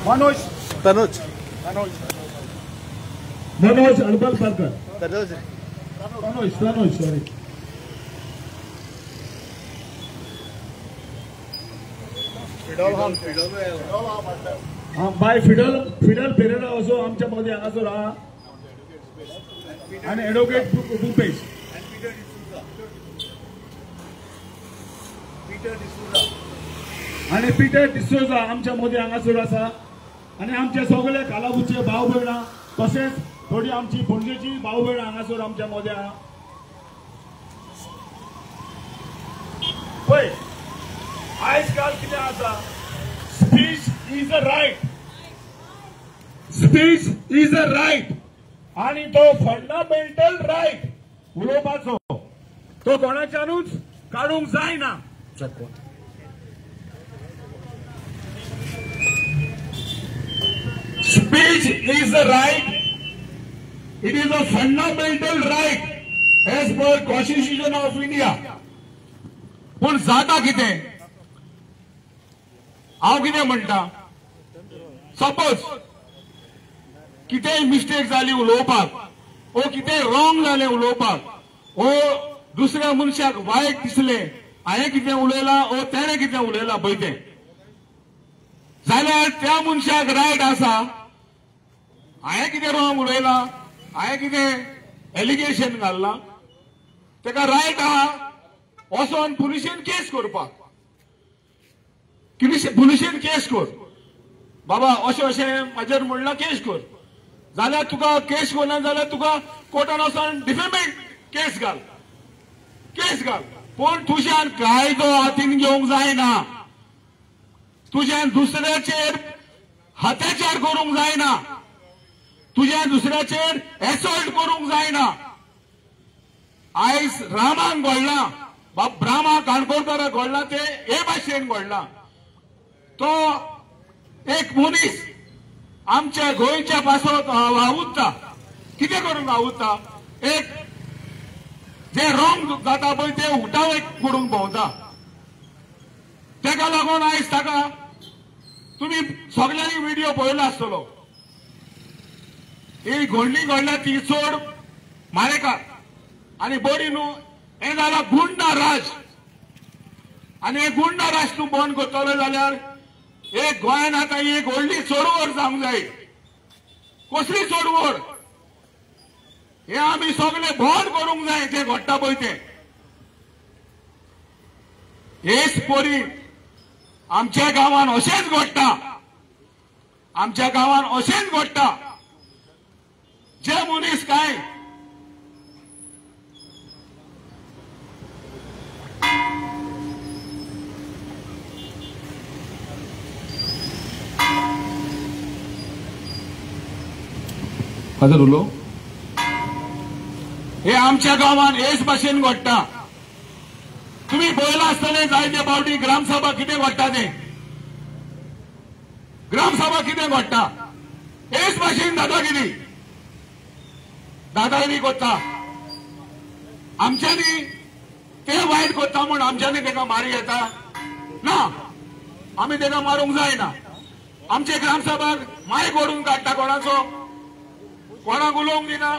मनोज तनुज मनोज मनोज अडबलकर तनुज तनुज sorry bye fiddle Pereira असो आमच्या मध्ये हांगासर आहा आणि एडवोकेट भूपेश आणि पीटर डिसोजा आमच्या मध्ये हांगासर आसा आणि आमचे सगळे कालाबूचे भाव भयणां तसेच थोडी आमची पणजेची भाव भयणां हांगासर आमच्या मध्ये आहा पळय आयज काल कितें आसा speech is a right speech is a right आणि तो फंडामेंटल रायट उलोवपाचो तो कोणाच्यानूच काडूंक जायना speech is a right it is a fundamental right as per constitution of India पण जाता कितें हांव कितें म्हणटा सपोज कितेंय मिस्टेक जाली उलोवपाक ओ कितेंय रॉंग जालें उलोवपाक ओ दुसऱ्या मनशाक वायट दिसलें हांवें कितें उलयलां ओ तेणें कितें उलयलां पळय तें जाल्यार त्या मनशाक रायट आसा हांवें कितें रॉंग उलयलां हांवें कितें एलिगेशन घाल्लां ताका रायट आहा वचोन पुलिशेन केस करपाक पुलिशेन केस कर बाबा अशें अशें म्हाजेर म्हणलां केस कर जाल्यार तुका केस करना जाल्यार तुका कोर्टान वचोन डिफेमेंट केस घाल पण तुज्यान कायदो हातीन घेवंक जायना तुज्यान दुसऱ्याचेर अत्याचार करूंक जायना तुज्यान दुसऱ्याचेर एसॉल्ट करूंक जायना आयज रामाक घडलां ब्राह्मा काणकोणकाराक घडलां ते हे भाशेन घडलां तो एक मनीस आमच्या गोंयच्या पासत वावुरता कितें करूंक वावुरता एक जे रॉंग जाता पळय ते उठावे करूंक भोंवता ताका लागून आयज ताका तुमी सगळ्यांनी व्हिडिओ पळयलो आसतलो ही घडली घडल्या ती चड मारेकार आनी बरी न्हू हें जालां गुंडा राज आनी हे गुंडा राज तूं बंद करतलो जाल्यार एक गोंयान आतां ही व्हडली चडवड जावंक जाय कसली चडवड हे आमी सगळे बंद करूंक जाय जे घडटा पळय ते हेच परी आमच्या गांवांत अशेंच घडटा आमच्या गांवांत अशेंच घडटा जे मनीस काय हजर उलो हे आमच्या गांवांत हेच भाशेन घडटा तुम्ही पळयलां आसतलें जायते फावटी ग्रामसभा कितें घडटा तें ग्रामसभा कितें घडटा हेच भाशेन दादागिरी करता आमच्यांनी ते वायट करता म्हूण आमच्यांनी ताका मारी येता ना आमी ताका मारूंक जायना आमचे ग्रामसभाक मायक ओडून काडटा कोणाचो कोणाक उलोवंक दिना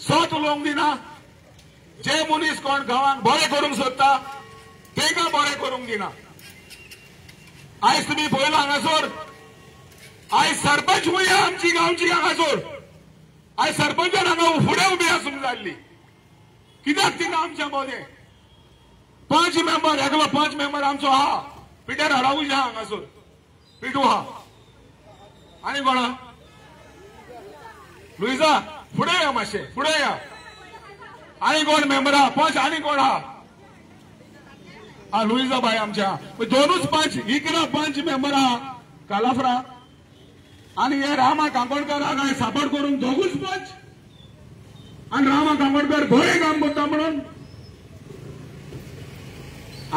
सोत उलोवंक दिना जे मनीस कोण गांवांत बरें करूंक सोदता ताका बरें करूंक दिना आयज तुमी पळयलां हांगासर आयज सरपंच वया आमची गांवची हांगासर आयज सरपंचान हांगा फुडें उबी आसूंक जाल्ली कित्याक तिका आमच्या मदें 5 मेंबर एकलो 5 मेंबर आमचो आहा पिटर हडावूज आहा हांगासर पिटू आहा आनी कोण आहा लुईजा फुडें या मातशें फुडें या आनी कोण मेंबर आहा 5 आनी कोण आहा हा लुईजा बाय आमच्या दोनूच 5 इकरा 5 मेंबर आहा कालाफ्रा आणि हे रामा कांकोडकर हांगा सापड करून दोगूच 5 आणि रामा कांकोडकर बरें काम करता म्हणून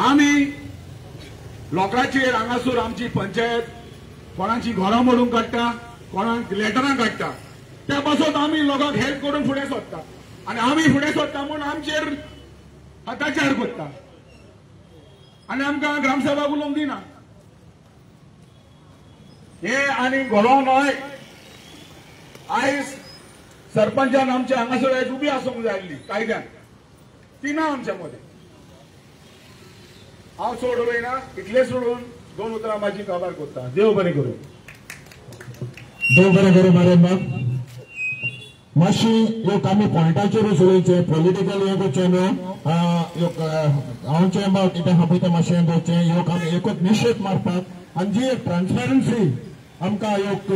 आमी लोकांचेर हांगासर आमची पंचायत कोणाची घरां मोडून काडटा कोणाक लेटरां काडटा त्या पासत आमी लोकांक हेल्प करून फुडें सरता आणि आमी फुडें सरता म्हणून आमचेर अत्याचार करता आणि आमकां ग्रामसभा उलोवंक दिना हे आनी घोलो न्हय. आयज सरपंचान आमच्या हांगासर एक उबी आसूंक जाय आसली कायद्यान, ती ना आमच्या मदें. हांव सोडवयना, इतले सोडून 2 उतरां म्हाजी काबार करता. देव बरें करूं. देव बरें करूं मरे. मातशी एक आमी पॉयंटाचेरूच उलोवचें, पॉलिटिकल हें करचें न्हू. हांवचें बाबा कितें आहा पळय तें मातशें दवरचें. ह्यो आमी एकूच निश्चित मारपाक आनी जी एक ट्रान्सपरन्सी आमकां एक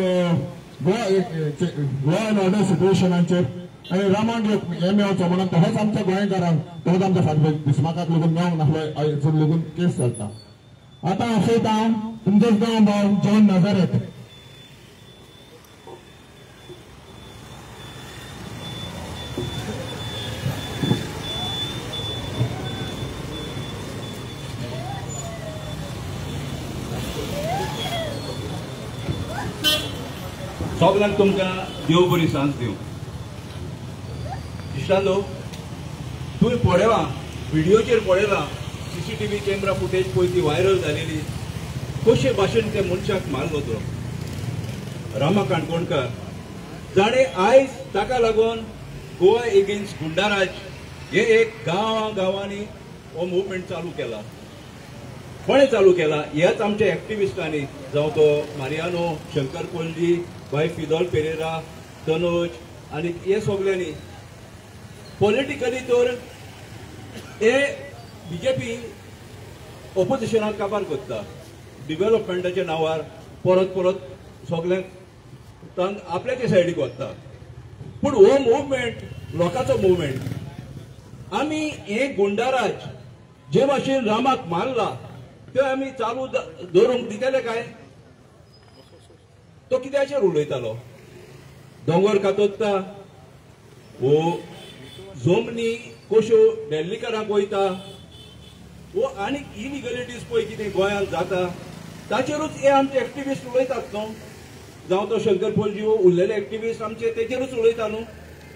लॉ एंड ऑर्डर सिच्युएशनाचेर आनी रामांक हें मेळचो म्हणून तसोच आमच्या गोंयकारांक तसोच आमच्या फाटल्या दिसमाकाक लागून मेळोंक नासलो, हाचून लागून केस चलता. आतां आपयता हांव तुमचोच गांव भाव जॉन नाझारेथ. सगळ्यांक तुमकां देव बरी सांज दिवं. इश्टांनो, तुवें पळयलां, व्हिडिओचेर पळयलां, CCTV कॅमेरा फुटेज पळय ती व्हायरल जालेली. कशे भाशेन त्या मनशाक मारलो तो रामा काणकोणकार. जाणे आयज ताका लागून गोवा एगेन्स्ट गुंडाराज हे एक गांवांनी हो मुवमेंट चालू केला. कोणें चालू केला? हेच आमच्या एक्टिविस्टांनी, जावं तो मारियानो, शंकर कोल्जी, भाई फिदोल पेरेरा, तनोज आनी हे सगळ्यांनी पॉलिटिकली तर हे BJP ऑपोजिशनाक काबार करता. डिव्हलपमेंटाच्या नांवार परत परत सगळ्यांक आपल्याचे सायडीक वता. पूण हो मुवमेंट लोकांचो मुवमेंट. आमी हे गुंडाराज जे भाशेन रामाक मारला ते आमी चालू दवरूंक दितले काय? तो कित्याचेर उलयतालो? दोंगर कातोत्ता, वो जमनी कश्यो डेल्लीकारांक वयता, वो आनीक इलिगलिटीज पळय कितें गोंयांत जाता ताचेरूच हे आमचे एक्टिविस्ट उलयतात न्हू. जावं तो शंकर पोलजी वो उरलेले एक्टिविस्ट आमचे तेचेरूच उलयता न्हू.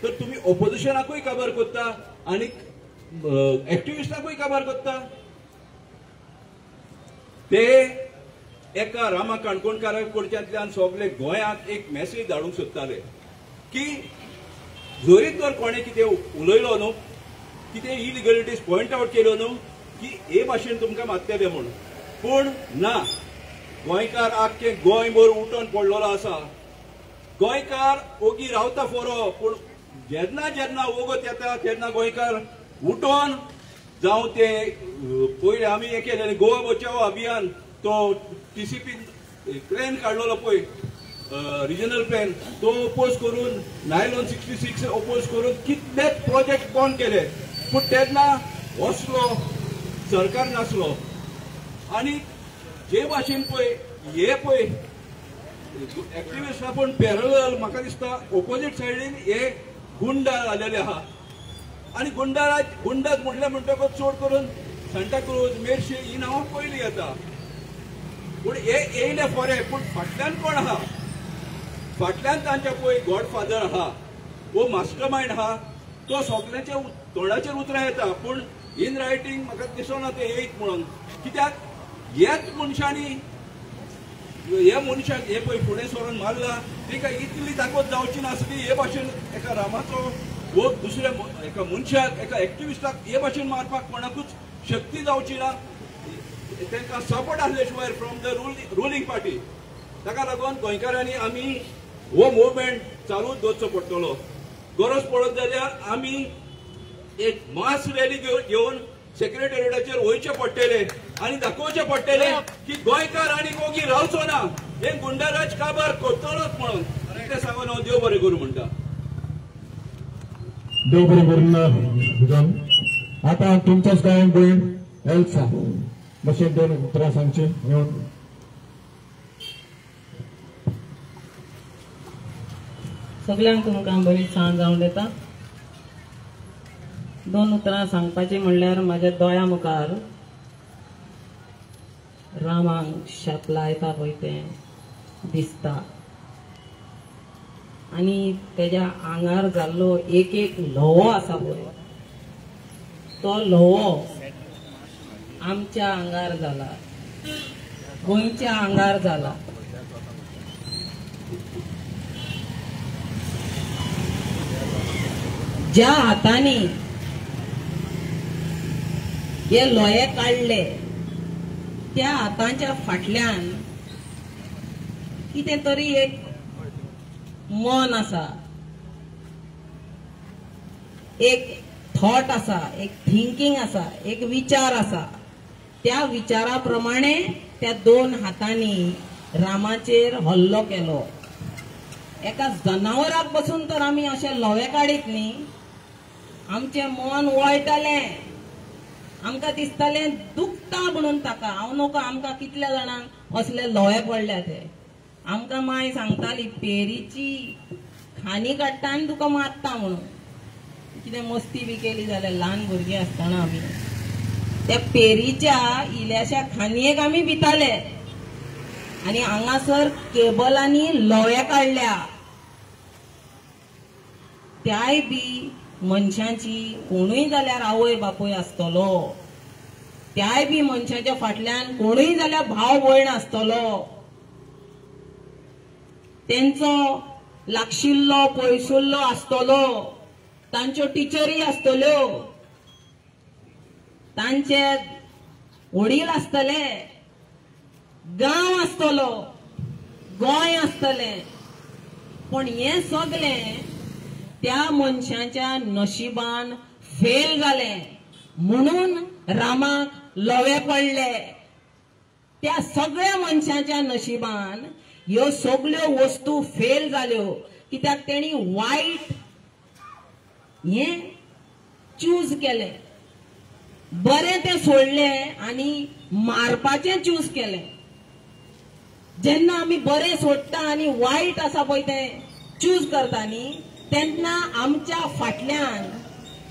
तर तुमी ऑपोजिशनाकूय काबार करता आनीक एक्टिविस्टाकूय काबार करता. ते एका रामा काणकोणकाराक कडच्यातल्यान सगळे गोंयाक एक मेसेज धाडूंक सोदताले की जरी तर कोणें कितें उलयलो न्हू, कितें इलिगलिटीज पॉयंट आवट केल्यो न्हू, की हे भाशेन तुमकां मारतले म्हूण. पूण ना, गोंयकार आख्खें गोंयभर उठोन पडलेलो आसा. गोंयकार ओगी रावता फोरो, पूण जेन्ना जेन्ना वगत येता तेन्ना गोंयकार उठोन जावं ते पयलीं आमी हें केलेलें गोवा बचाव अभियान, तो TCP प्लॅन काडलेलो पळय, रिजनल प्लॅन, तो ओपोज करून, नायलॉन 66 ओपोज करून कितलेच प्रोजेक्ट बंद केले. पूण तेन्ना वचलो सरकार नासलो. आनी जे भाशेन पळय हे पळय एक्टिविस्ट पण पॅरलल म्हाका दिसता ऑपोजीट सायडीन हे गुंड जालेले आहा. आनी गुंडाज म्हटले म्हणटकच चड करून सांताक्रूज, मेर्शे ही नांवां पयलीं येता. पूण हे येयले फरे, पूण फाटल्यान कोण आहा? फाटल्यान तांच्या पळय गॉडफादर आहा, वो मास्टर मायंड आहा, तो सगळ्यांच्या तोंडाचेर उतरां येता. पूण इन रायटींग म्हाका दिसना ते येयत म्हणून. कित्याक ह्याच मनशांनी हे मनशाक हे पळय फुडें सरून मारला, ताका इतली ताकद जावची नासली हे भाशेन एका रामाचो वो दुसऱ्या एका मनशाक, एका एक्टिविस्टाक हे भाशेन मारपाक कोणाकूच शक्ती जावची ना. तांकां सपोर्ट आसले शिवाय फ्रॉम द रुलींग पार्टी. ताका लागून गोंयकारांनी आमी हो मुवमेंट चालूच दवरचो पडटलो. गरज पडत जाल्यार आमी एक मास रॅली घेवन सेक्रेटरिएटाचेर वयचे पडटले आनी दाखोवचे पडटले की गोंयकार आनी ओगी रावचो ना, हे गुंडाराज काबार करतलोच म्हणून. ते सांगून हांव देव बरें करूं म्हणटा. देव बरें करून. आतां तुमच्याच गांवांत गोंय एल्सा मातशें 2 उतरां सांगची मेळून. सगळ्यांक तुमकां बरी सांज जावं येता. 2 उतरां सांगपाची म्हणल्यार म्हाज्या दोळ्या मुखार रामांक शेपला येता पळय तें दिसता. आनी तेज्या आंगार जाल्लो एक ल्हवो आसा पळय, तो ल्हवो आमच्या आंगार जाला, गोंयच्या आंगार जाला. ज्या हातांनी हे लोये काढले त्या हातांच्या फाटल्यान कितें तरी एक मन आसा, एक थॉट आसा, एक थिंकिंग आसा, एक विचार आसा. त्या विचाराप्रमाणे त्या दोन हातांनी रामाचेर हल्लो केलो. एका जनावराक बसून तर आमी अशे लोवे काडीत न्ही, आमचें मन वळटलें, आमकां दिसतलें दुखता म्हणून ताका. हांव नको, आमकां कितल्या जाणांक असले लोवे पडल्या ते. आमकां माय सांगताली पेरीची खाणी काडटा आनी तुका मारता म्हणून. कितें मस्ती बी केली जाल्यार ल्हान भुरगीं आसतना आमी त्या पेरीच्या इल्ल्याशा खानयेक आमी भिताले आनी हांगासर केबलांनी लोवे काडल्या. त्याय बी मनशांची कोणूय जाल्यार आवय बापूय आसतलो, त्याय बी मनशाच्या फाटल्यान कोणूय जाल्यार भाव भयण आसतलो. तेंचो लागशिल्लो पयसुल्लो आसतलो, तांच्यो टिचरी आसतल्यो, तांचे वडील आसतले, गांव आसतलो, गोंय आसतलें. पण हे सगळें त्या मनशाच्या नशिबान फेल जालें म्हणून रामाक लोवे पडले. त्या सगळ्या मनशाच्या नशिबान ह्यो सगळ्यो वस्तू फेल जाल्यो कित्याक तेणी वायट हे चूज केले, बरें तें सोडलें आनी मारपाचें चूज केलें. जेन्ना आमी बरें सोडटा आनी वायट आसा पळय तें चूज करता न्ही, तेन्ना आमच्या फाटल्यान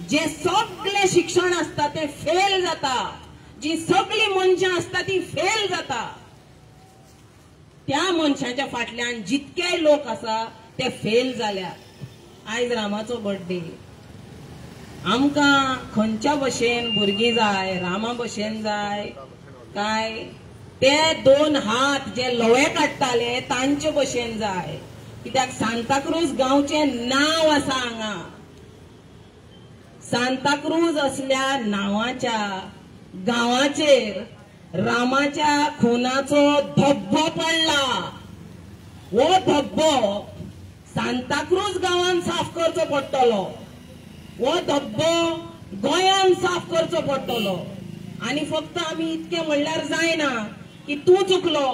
जे सगळें शिक्षण आसता तें फेल जाता, जी सगळीं मनशां आसता ती फेल जाता. त्या मनशाच्या फाटल्यान जितकेय लोक आसा ते फेल जाल्या. आयज रामाचो बर्थडे. आमकां खंयच्या भशेन भुरगीं जाय, रामा भशेन जाय काय ते दोन हात जे लोवे काडटाले तांचे भशेन जाय. कित्याक सांताक्रूज गांवचें नांव आसा हांगा. सांताक्रूज असल्या नांवाच्या गांवाचेर रामाच्या खुनाचो धब्बो पडला. हो धब्बो सांताक्रूज गांवान साफ करचो पडटलो, हो धब्बो गोंयान साफ करचो पडटलो. आनी फक्त आमी इतकें म्हणल्यार जायना की तूं चुकलो,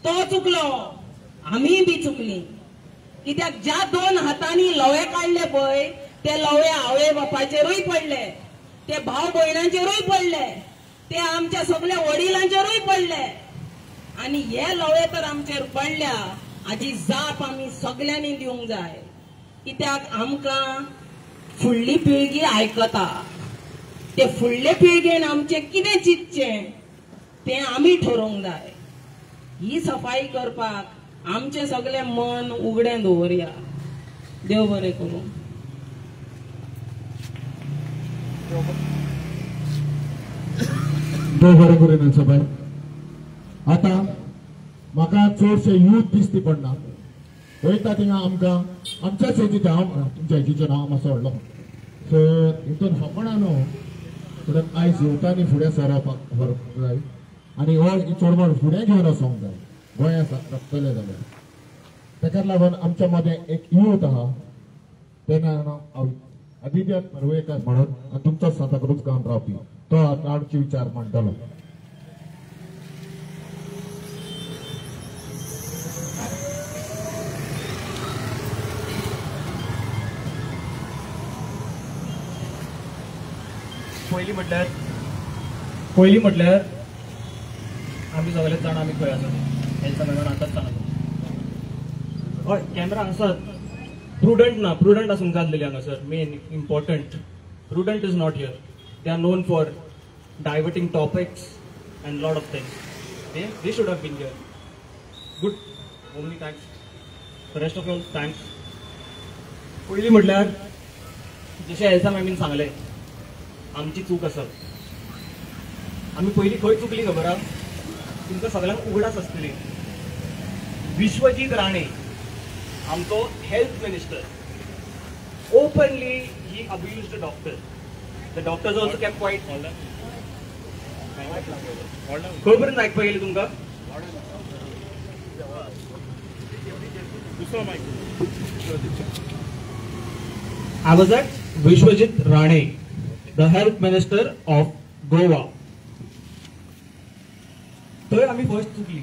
तो चुकलो, आमी बी चुकलीं. कित्याक ज्या दोन हातांनी लोवे काडले पळय ते लोवे आवय बापाचेरूय पडले, ते भाव भयणांचेरूय पडले, ते आमच्या सगळ्या वडिलांचेरूय पडले. आनी हे लोवे तर आमचेर पडल्या हाजी जाप आमी सगळ्यांनी दिवंक जाय. कित्याक आमकां फुडली पिळगी आयकता, ते फुडले पिळगेन आमचें कितें चिंतचें तें आमी ठरोवंक जाय. ही सफाई करपाक आमचें सगळें मन उगडें दवरया. देव बरें करूं. देव बरें करूं नरसोबाई. आतां म्हाका चडशे यूथ दिसती पडना. वयता थिंगा आमकां आमच्या शेतीचें हांव तुमच्या हेचें नांव मातसो व्हडलो सो हितून फकाणां न्हू फुडें आयज युवतांनी फुडें सरपाक जाय आनी हो चोडमोड फुडें घेवन वचोंक जाय. गोंया रखतले जाल्यार ताका लागून आमच्या मदें एक यूथ आहा तेन्ना हांव आदित्य पर्वेकर म्हणून आनी तुमचोच सांताक्रूज गांवांत रावपी तो आमचे विचार मांडटलो. पयली म्हटल्यार आमी सगळेच जाण आमी खंय आसा हेंचा मेळून आतांच सांगलो. हय कॅमेरा हांगासर प्रुडंट ना, प्रुडंट आसूंक जाय आसलेली हांगासर. Main important Prudent is not here. They are known for diverting topics and lot of things. They should have been here. Good. Only thanks. Rest of all thanks. पयली म्हटल्यार जशें Elsa मॅमीन सांगलें आमची चूक आसा. आमी पयलीं खंय चुकली खबर आहा? तुमकां सगळ्यांक उगडास आसतली. विश्वजीत राणे आमचो health minister openly he abused the doctor. The doctors also kept quiet. खबरपर्यंत ऐकपा गेली तुमका? I was at Vishwajit Rane, the health minister of Goa. थंय आमी फर्स्ट चुकली.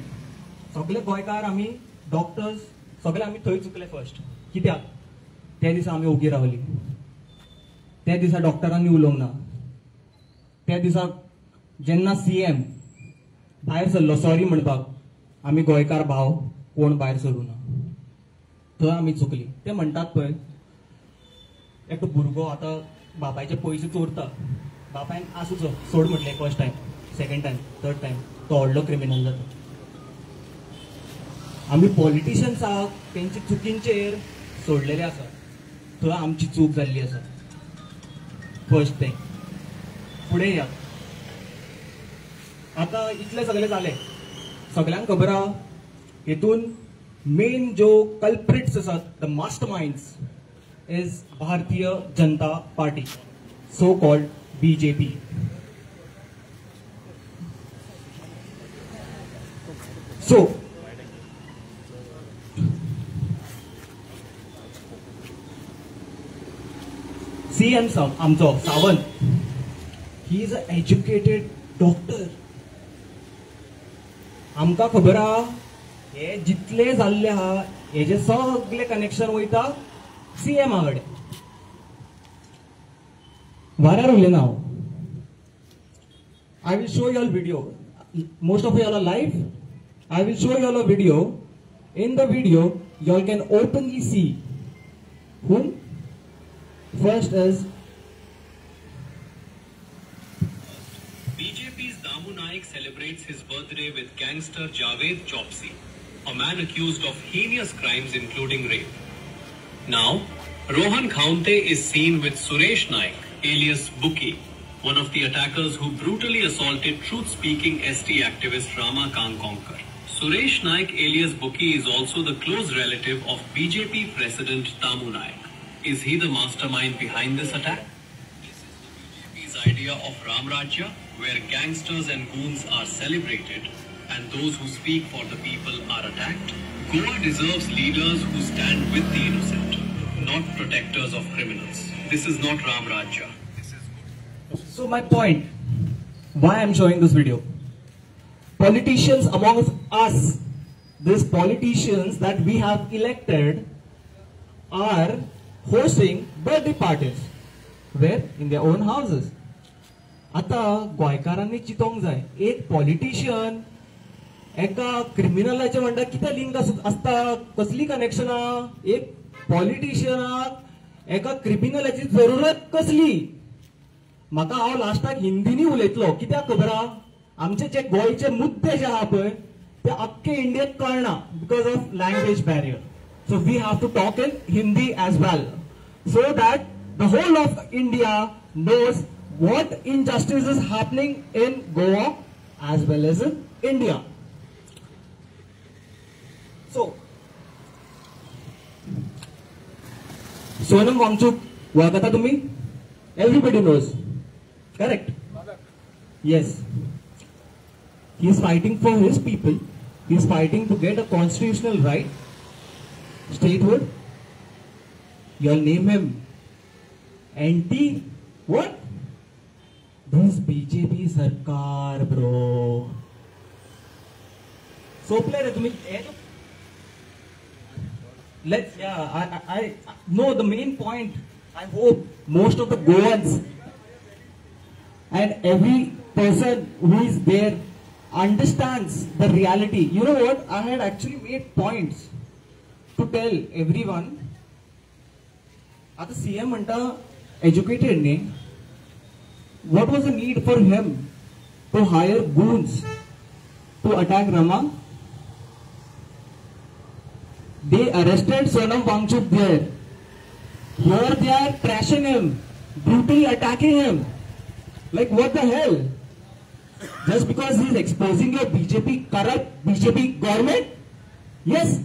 सगळे गोंयकार आमी डॉक्टर्स सगळे आमी थंय चुकले फर्स्ट. कित्याक? त्या दिसा आमी ओगी रावली. त्या दिसा डॉक्टरांनी उलोवंक ना. त्या दिसा जेन्ना सीएम भायर सरलो सॉरी म्हणपाक, आमी गोंयकार भाव कोण भायर सरूं ना. थंय आमी चुकली. ते म्हणटात पळय, एकटो भुरगो आतां बापायचे पयशे चोरता. बापायन आसूचो सोड म्हटलें first time, second time, third time, तो व्हडलो क्रिमिनल जाता. आमी पॉलिटिशियन्साक तेंची चुकींचेर सोडलेले आसा. थंय आमची चूक जाल्ली आसा. First thing. फुडें या. आतां इतले सगळे जाले. सगळ्यांक खबर आहा हेतून मेन जो कल्प्रिट्स आसात, the master minds is Bharatiya Janata Party, so called BJP. So CM आमचो Sawant, he is a educated doctor. आमकां खबर आहा हे जितले जाल्ले आहा हेजे सगळे कनेक्शन वयता CM कडेन. वाऱ्यार उलयना हांव. I will show you all video. Most of you all are live. I will show you all a video. In the video, you all can openly see whom. First is BJP's Damu Naik celebrates his birthday with gangster Javed Chopsy, a man accused of heinous crimes including rape. Now, Rohan Khaunte is seen with Suresh Naik, alias Buki, one of the attackers who brutally assaulted truth-speaking ST activist Rama Kankonkar. Suresh Naik alias Buki is also the close relative of BJP President Damu Naik. Is he the mastermind behind this attack? This is the BJP's idea of Ram Rajya, where gangsters and goons are celebrated and those who speak for the people are attacked. Goa deserves leaders who stand with the innocent, not protectors of criminals. This is not Ram Rajya. so my point. Why I'm showing this video? Politicians amongst us, these politicians that we have elected, are hosting birthday parties. Where? In their own houses. आता गोंयकारांनी चिंतोंक जाय, एक politician एका क्रिमिनलाचे म्हणटा कितें link आसता, कसली कनेक्शनां. एक पॉलिटिशियनाक एका क्रिमिनलाची जरुरत कसली. म्हाका हांव लास्टाक हिंदीनी उलयतलो. कित्याक खबर आहा, आमचे जे गोंयचे मुद्दे जे आहा पळय ते आख्खे इंडियेक कळना because of language barrier. So we have to talk in Hindi as well so that the whole of India knows what injustice is happening in Goa as well as in India. So, Sonam Wangchuk, वळखता तुम्ही? Everybody knows, correct? Yes. He is fighting for his people. He is fighting to get a constitutional right, statehood. You'll name him anti what? This BJP सरकार bro. सोपले रे तुम्ही. Let's I know the main point. I hope most of the Goans and every person who is there understands the reality. You know what? I had actually made points to tell everyone. आता CM म्हणता educated ने. What was the need for him to hire goons to attack Rama? They arrested Sonam Wangchuk there. Here they are trashing him, brutally attacking him. Like what the hell? Just because he is exposing your BJP, corrupt BJP government? Yes.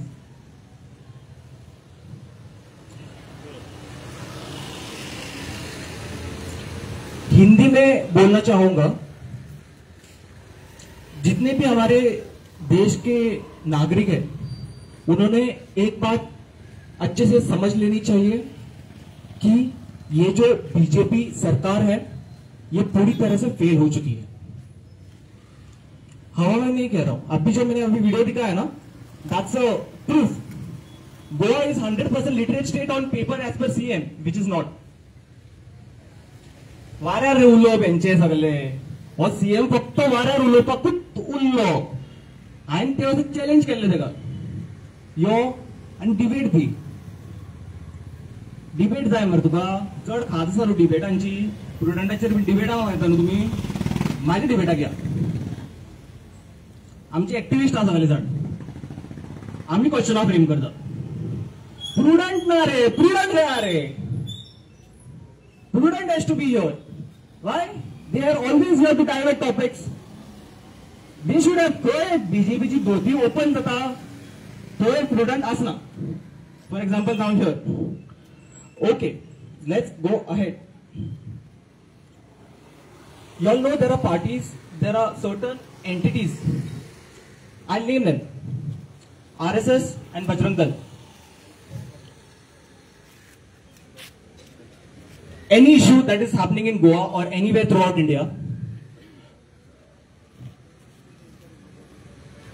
बोलना चाहूंगा, जितने भी हमारे देश के नागरिक हैं उन्होंने एक बात अच्छे से समझ लेनी चाहिए कि ये जो बीजेपी सरकार है ये पूरी तरह से फेल हो चुकी है। हवा में नहीं कह रहा हूं, अभी जो मैंने वीडियो दिखाया ना, that's a proof. Goa is 100% literate state on paper as per CM, which is not. वाऱ्यार उरलो बेंचे सगळे, हो सीएम फक्त वाऱ्यार उलोवपाकूच उरलो। हांवें ते असं चॅलेंज केल्लें तेका, यो आनी डिबेट दी। डिबेट जाय मरे तुका, चड खाज आसा न्हू डिबेटांची, स्टुडंटाचेर डिबेटां येता न्हू तुमी, माझी डिबेटाक या। आमचे एक्टिविस्ट आसा सगळे जाण, आम्ही क्वेश्चन फ्रेम करता। प्रुडंट ना रे, प्रुडंट रे रे, Prudent has to be here. Why? They are always here to divert topics. They should have थंय बीजेपीची धोती ओपन जाता, थंय प्रुडंट आसना। For example now here, okay let's go ahead. You all know there are parties, there are certain entities. I'll name them: RSS and Bajrang Dal. Any issue that is happening in Goa or anywhere throughout India,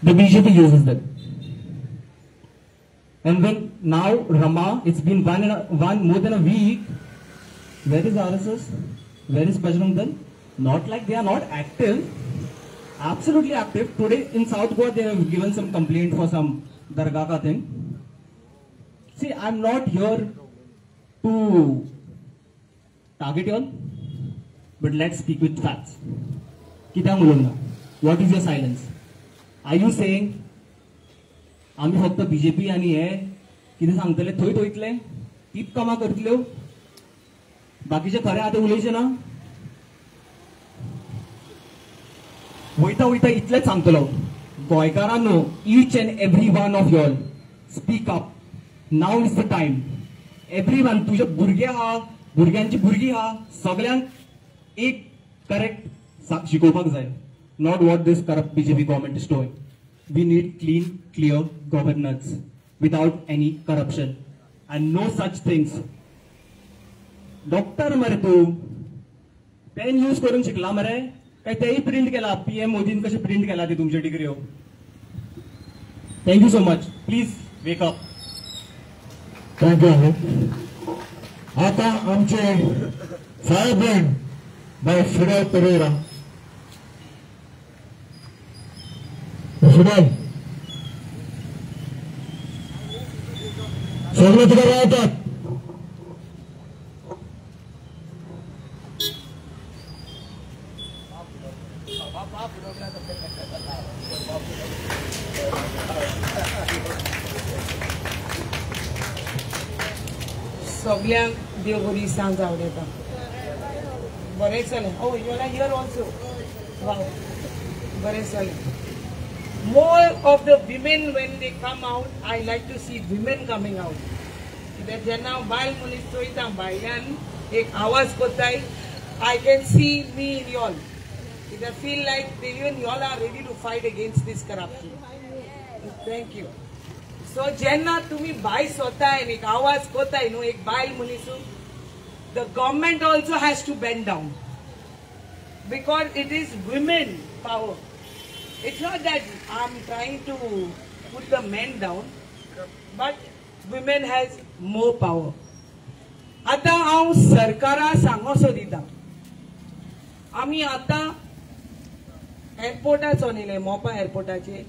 the BJP uses them. And when now Rama, it's been more than a week. Where is RSS? Where is Bajrang Dal? Not like they are not active, absolutely active. Today in South Goa they have given some complaint for some dargah ka thing. See, I'm not here to target you all, but let's speak with facts. Kitang ulona? What is your silence? Are you saying आम्ही फक्त BJP आणि हे कितें सांगतले थंय थंयतले तीच कामां करतल्यो, बाकीचे खरे आतां उलयचे ना? वयता वयता इतलेच सांगतलो, गोंयकारांनो, each and every one of y'all speak up. Now is the time. Everyone, तुझे भुरगे आहा, भुरग्यांची भुरगीं आहा, सगळ्यांक एक करेक्ट शिकोवपाक जाय. Not what this corrupt BJP government is doing. We need clean, clear governance without any corruption and no such things. Doctor मरे तू पेन यूज करून शिकला मरे, काय तेही प्रिंट केला? पीएम मोदीन कशी प्रिंट केला ती तुमच्या degree? Thank you so much. Please wake up. Thank you. आता आमचे साहेब बाय फिडल पेरेरा. फिडल सगळे तिकडे राहतात. सगळ्यांक देव बरी सांग आवडटा. बरें चले. Oh you are here also. Wow, बरें चले. More of the women when they come out, I like to see women coming out. कित्याक जेन्ना बायल मनीस चोयता, बायल्यान एक आवाज कोत्ताय, I can see me in y'all. I feel like even y'all are ready to fight against this corruption. Thank you. So जेन्ना तुम्ही bye सोताय एक आवाज कोताय न्हू, एक बायल मनीस, the government also has to bend down because it is women power. It's not that I'm trying to put the men down, but women has more power. आता हांव सरकारा सांगोसो दिता, आमी आता एअरपोर्टार चोनिले, मोपा एअरपोर्टाचे.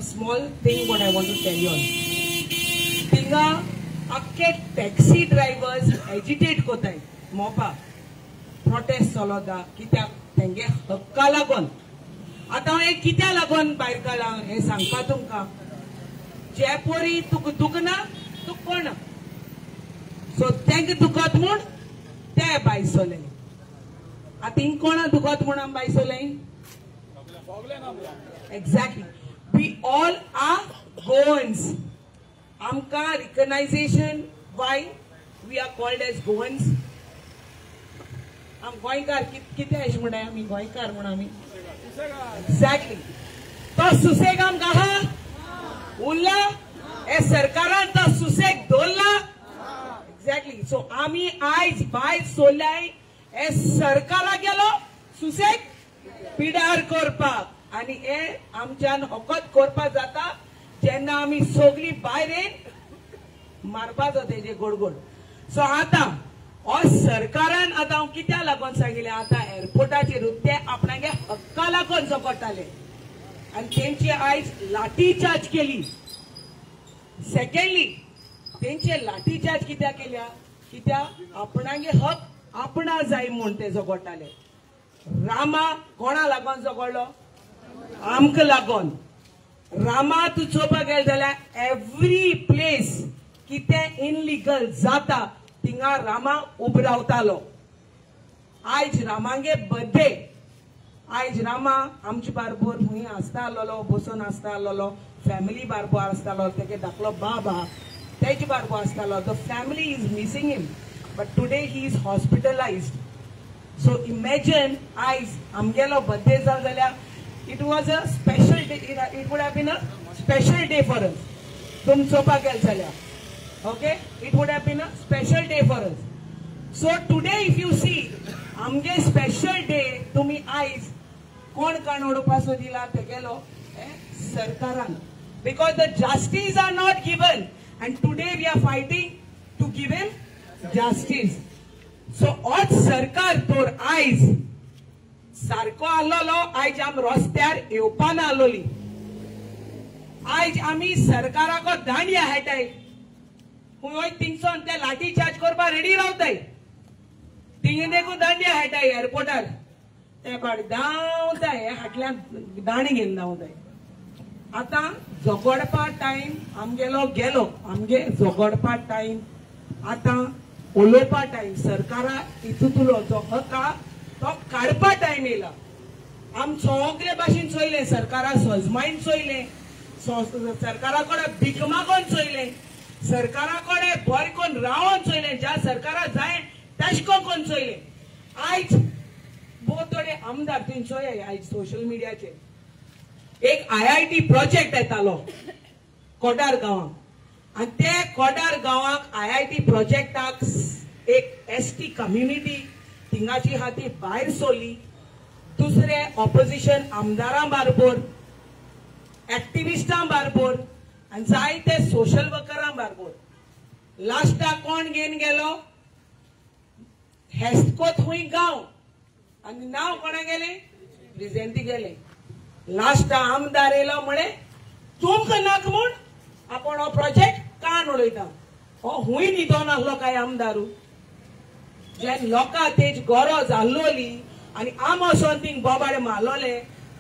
Small thing what I want to tell you all. थिंगा आख्खे टॅक्सी ड्रायव्हर्स एजिटेट कोताय मोपा. प्रोटेस्ट चलता कित्याक? तेंगे हक्का लागून. आता हांव एक कित्या लागून भायर काडला हें सांगपा तुमकां. जे पोरी तुका दुखना तुक कोण, सो तेंका दुखत म्हूण ते भायर सोले. आतां हिंग कोणा दुखत म्हूण आमी भायर सोले? Exactly. We all are Goans. आमकां recognisation why we are called as Goans. आम गोंयकार कितें अशें म्हणटाय आमी गोंयकार म्हण आमी एक्झॅक्टली तो सुसेग आमकां आहा उरला हे सरकारान तो सुसेग दवरला एक्झॅक्टली सो आमी आयज भायर सोडल्याय हे सरकारा गेलो सुसेग पिड्यार करपाक आनी हे आमच्यान फकत करपाक जाता जेन्ना आमी सगळीं भायर येवन मारपाचो तेजे गोडगोड सो आतां हो सरकारान आतां हांव कित्याक लागून सांगिल्लें आतां एअरपोर्टाचेर ते आपणागे हक्का लागून झगडटाले आनी तेंची आयज लाठी चार्ज केली सेकंडली तेंचे लाठी चार्ज कित्याक केल्या कित्याक आपणागे हक आपणा जाय म्हूण ते झगडटाले रामा कोणा लागून झगडलो आमकां लागून रामा तूं चोवपाक गेले जाल्यार एवरी प्लेस कितें इनलिगल जाता थिंगा रामा उबो रावतालो आयज रामांगे बर्थडे आयज रामा आमचे बारबर खंय आसता आसलोलो बसून आसता आसलोलो फॅमिली बारबर आसतालो तेगे धाकलो बाब आहा तेजे बारबर आसतालो the family is missing him but today he is hospitalised so imagine आयज आमगेलो बर्थडे जालो जाल्यार it was a special day, it would have been a special day for us tum chopak gel chalya okay it would have been a special day for us so today if you see amge special day tumi eyes kon kan odupa so dila te gelo sarkaran because the justice are not given and today we are fighting to give him justice so what sarkar tor eyes सारको आलोलो आयज आम रस्त्यार येवपाना आलोली आयज आमी सरकाराको दांडिया खेळटाय खंय थिंगसोन ते लाठी charge करपा रेडी रावताय थिंगे देखून दांडिया खेळटाय एअरपोर्टार ते पाड धांवताय हे फाटल्यान दांडी घेवन धांवताय आतां झगडपा टायम आमगेलो गेलो आमगे झगडपा टायम आतां उलोवपा टायम सरकारा हितूंतलो जो हका तो काडपा टायम येयला आम सगळे भाशेन चोयले सरकारा सजमाईन चोयले सरकारा कडेन भीक मागोन चोयले सरकारा कडेन बरें कोन्न रावन चोयले ज्या सरकारा जाय तेशको कोन्न चोयले आयज बहुत थोडे आमदार तुवें चोय आयज सोशल मिडियाचेर एक IIT प्रोजेक्ट येतालो कोडार गांवांत आनी ते कोडार गांवांक IIT प्रोजेक्टाक एक ST कम्युनिटी थिंगाची हाती भायर सोडली दुसरे ऑपोजिशन आमदारां बारबर एक्टिविस्टां बारबर आनी जायते सोशल वर्करां बारबर लास्टाक कोण घेवन गेलो हेस्को थंय गांव आनी नांव कोणा गेले प्रेजेंटी गेले लास्ट आमदार येयलो म्हणे तुमकां नाका म्हूण आपूण हो प्रोजेक्ट कान उडयता हो हूंय न्हिदोन आसलो काय आमदारू जे लोकां तेज गरज आसलोली आनी आम वचोन थिंग बोबाडे मारलोले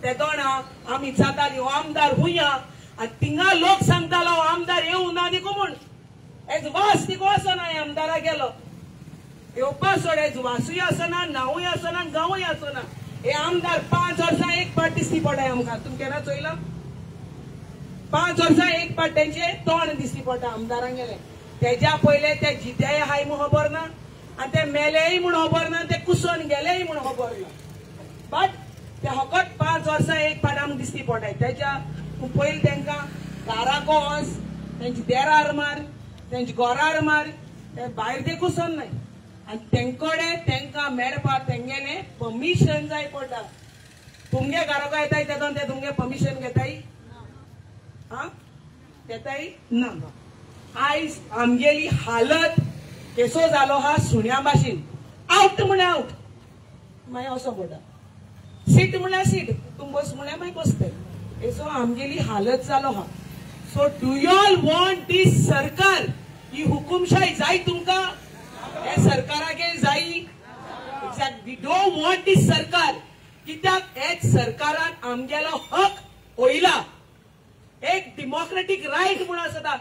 ते दोना आमी जाताली हो आमदार हुंया आनी थिंगा लोक सांगतालो हो आमदार येवं ना देखून म्हूण हेज वास थिंग वचना हे आमदारा गेलो येवपा सोड हेज वासूय आसना नांवूय आसना गांवूय आसना हे आमदार 5 वर्सां एक पाट दिसती पडटाय आमकां तुमी केन्ना चोयला 5 वर्सां एक पाट तेंचे तोंड दिसती पडटा आमदारांक गेले तेज्या पयले ते जितेय हाय म्हूण खबर ना आनी ते मेलेय म्हूण खबर ना ते कुसोन गेलेय म्हूण खबर ना बट ते फकत 5 वर्सां एक पाट आमकां दिसती पडटाय तेच्या पयलीं तांकां काराको वच तेंची देरार मार तेंची गोरार मार ते भायर ते कुसोन नाय आनी तेंकोडे तांकां मेळपाक तेंगेले परमिशन जाय पडटा तुमगे घराको येताय तेदोन ते तुमगे परमिशन घेताय आं घेताय ना आयज आमगेली हालत केसो जालो हा सुण्या भाशेन आउट म्हणे आउट मागीर असो पडटा सीट म्हळ्यार सीट तुम बस म्हळ्यार मागीर बसते एसो आमगेली हालत जालो हा so do you all want this सरकार ही हुकुमशाही जाय तुमकां हे सरकारागे जाय exact we don't want this सरकार कित्याक हेच सरकारान आमगेलो हक वयला एक डेमोक्रेटीक रायट म्हूण आसता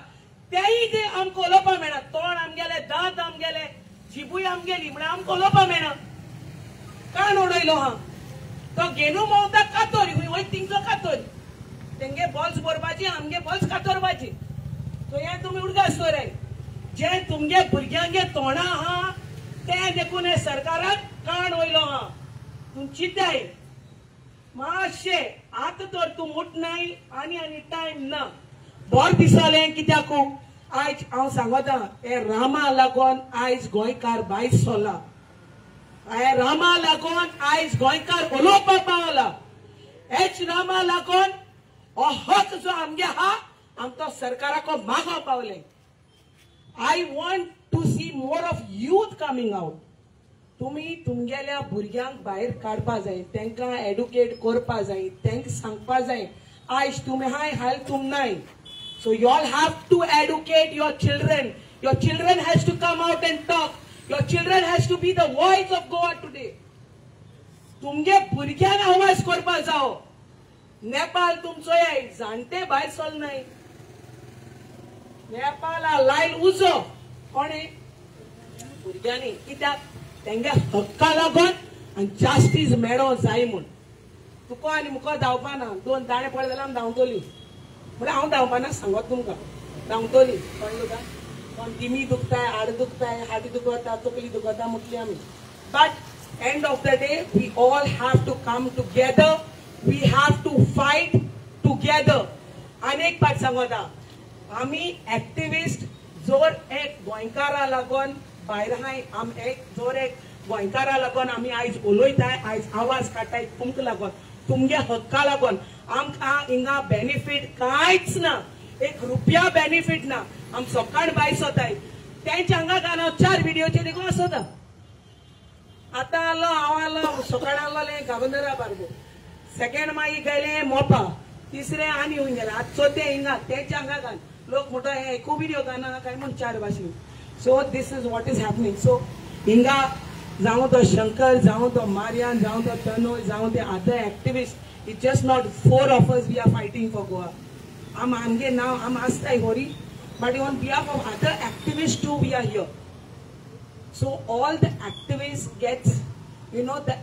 तेय ते आमकां उलोवपाक मेळना तोंड आमगेले दांत आमगेले जिबूय आमगेली म्हळ्यार आमकां उलोवपाक मेळना कान उडयलो हा तो घेनू मोवता कातोरी वय तिंचो कातोरी तेंगे बॉल्स भरपाची आमगे बॉल्स कातोरपाची सो हे तुमी उडगास रे जे तुमगे भुरग्यांगे तोंडां आहा ते देखून हे सरकाराक सकाळ वयलो हा तू चिंताय मातशे आतां तर तूं मुटनाय आनी टायम ना बरें दिसलें कित्याक आयज हांव सांगता हे रामा लागून आयज गोंयकार भायर सरला हे रामा लागून आयज गोंयकार उलोवपाक पावला हेच रामा लागून हो हक जो आमगे हा आमकां सरकाराक मागोवपाक पावले I want to see more of youth coming out तुम्ही तुमगेल्या भुरग्यांक भायर काडपा जाय तांकां एडुकेट करपा जाय तांकां सांगपा जाय आयज तुम्ही हाल तुम नाय so you all have to educate your children has to come out and talk your children has to be the voice of Goa today तुमगे भुरग्यांक आवाज करपा जावो नेपाळ तुमचो हे जाणटे भायर सरल नाय नेपाळा लायल उजो कोणे भुरग्यांनी कित्याक तेंगे हक्का लागून आनी जास्टीस मेळो जाय म्हूण तुका आनी मुको धांवपा ना 2 दाणे पडले जाल्यार धांवतली म्हळ्यार हांव धांवपाना सांगत तुमकां धांवतली कळ्ळें तुका कोण दिमी दुखताय हाड दुखताय हाटी दुखता तकली दुखता म्हटली आमी but end of the day we all have to come together we have to fight together आनी एक पाट सांगता आमी एक्टिविस्ट जोर एक गोंयकारा लागून भायर हाय आम एक जोर एक गोंयकारा लागून आमी आयज उलयताय आयज आवाज काडटाय तुमकां लागून तुमगे हक्का लागून आमकां हिंगा बेनिफीट कांयच ना 1 रुपया बेनिफीट ना आम सकाळ भायर सरताय तेंच्या हांगा घालून 4 व्हिडिओचे देखून आसता आतां आलो हांव आलो सकाळ आसलोलें गाबंदरा बारगो सेकंड मागीर गेलें मोपा तिसरें आनी हूंय गेलें आतां चवथें हिंगा तेंच्या हांगा घाल लोक म्हणटा हे एकू व्हिडिओ घालना काय म्हण 4 भाशेन so this is what is happening so हिंगा जावं तो शंकर जावं तो मारियान जावं तो तनोय जावं ते other activist it just not 4 of us we are fighting for Goa आमगे नाव आम आसताय होरी but on behalf of other activist too we are here so all the activist gets you know the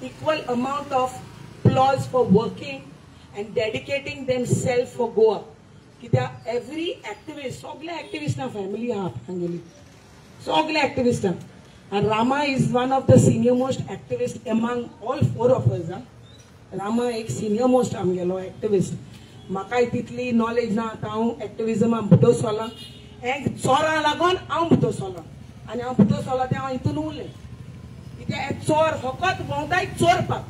equal amount of applause for working and dedicating themselves for Goa. कित्याक every activist, सगळे activist ना family आहा हांगेली, सगळे activist आहा. And Rama is one of the senior most activist among all 4 of us. Rama एक senior most आमगेलो activist. म्हाकाय तितली knowledge ना, हांव activism भितर सरला. एक चोरा लागून हांव भितर सरला. आनी हांव भितर सरला तें हांव हितून उरलें. कित्याक चोर फकत भोंवताय चोरपाक.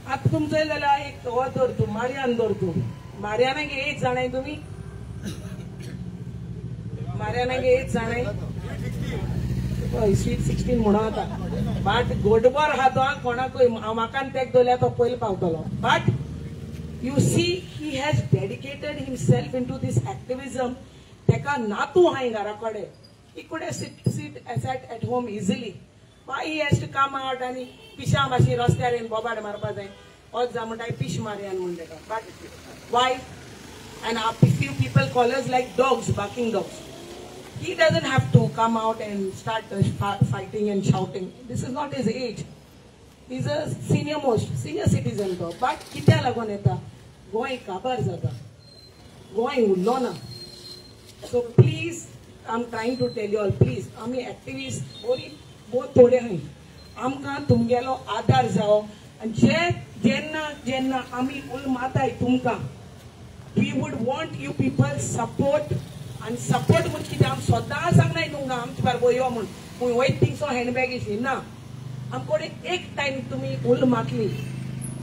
आता तुमचो जाल्यार एक हो धर तूं मारियान धर तूं मारियानाक 8 जाणाय तुमी मारियानाक 8 जाणाय स्वीट 16 म्हणून आता बट गोडबर आहा तो कोणाकूय म्हाका तेक दवरल्यार तो पयलो पावतलो but you see he has dedicated himself in to this activism तेका नातू हाय घरा कडेन he could sit at home easily why he has to come out and pisha mashi रस्त्यार येवन बोबाड मारपा जाय ओज जा म्हणटा पिश मारयान म्हण तेका but why and a few people call us like dogs barking dogs he doesn't have to come out and start fighting and shouting this is not his age he's a senior citizen though but कित्या लागून येता गोंय काबार जाता गोंय उरलो ना so please I'm trying to tell you all please आमी activist बोरी बहुत थोडे हाय आमकां तुमगेलो आदार जावो आनी जेन्ना जेन्ना आमी उल माताय तुमकां we would want you people support आनी सपोर्ट म्हण कितें आमी सदां सांगनाय तुमकां आमचे बारबो यो म्हूण खूंय वयत थिंगसो हँडबॅग इशी ना आमकोडे एक टायम तुमी उल मागली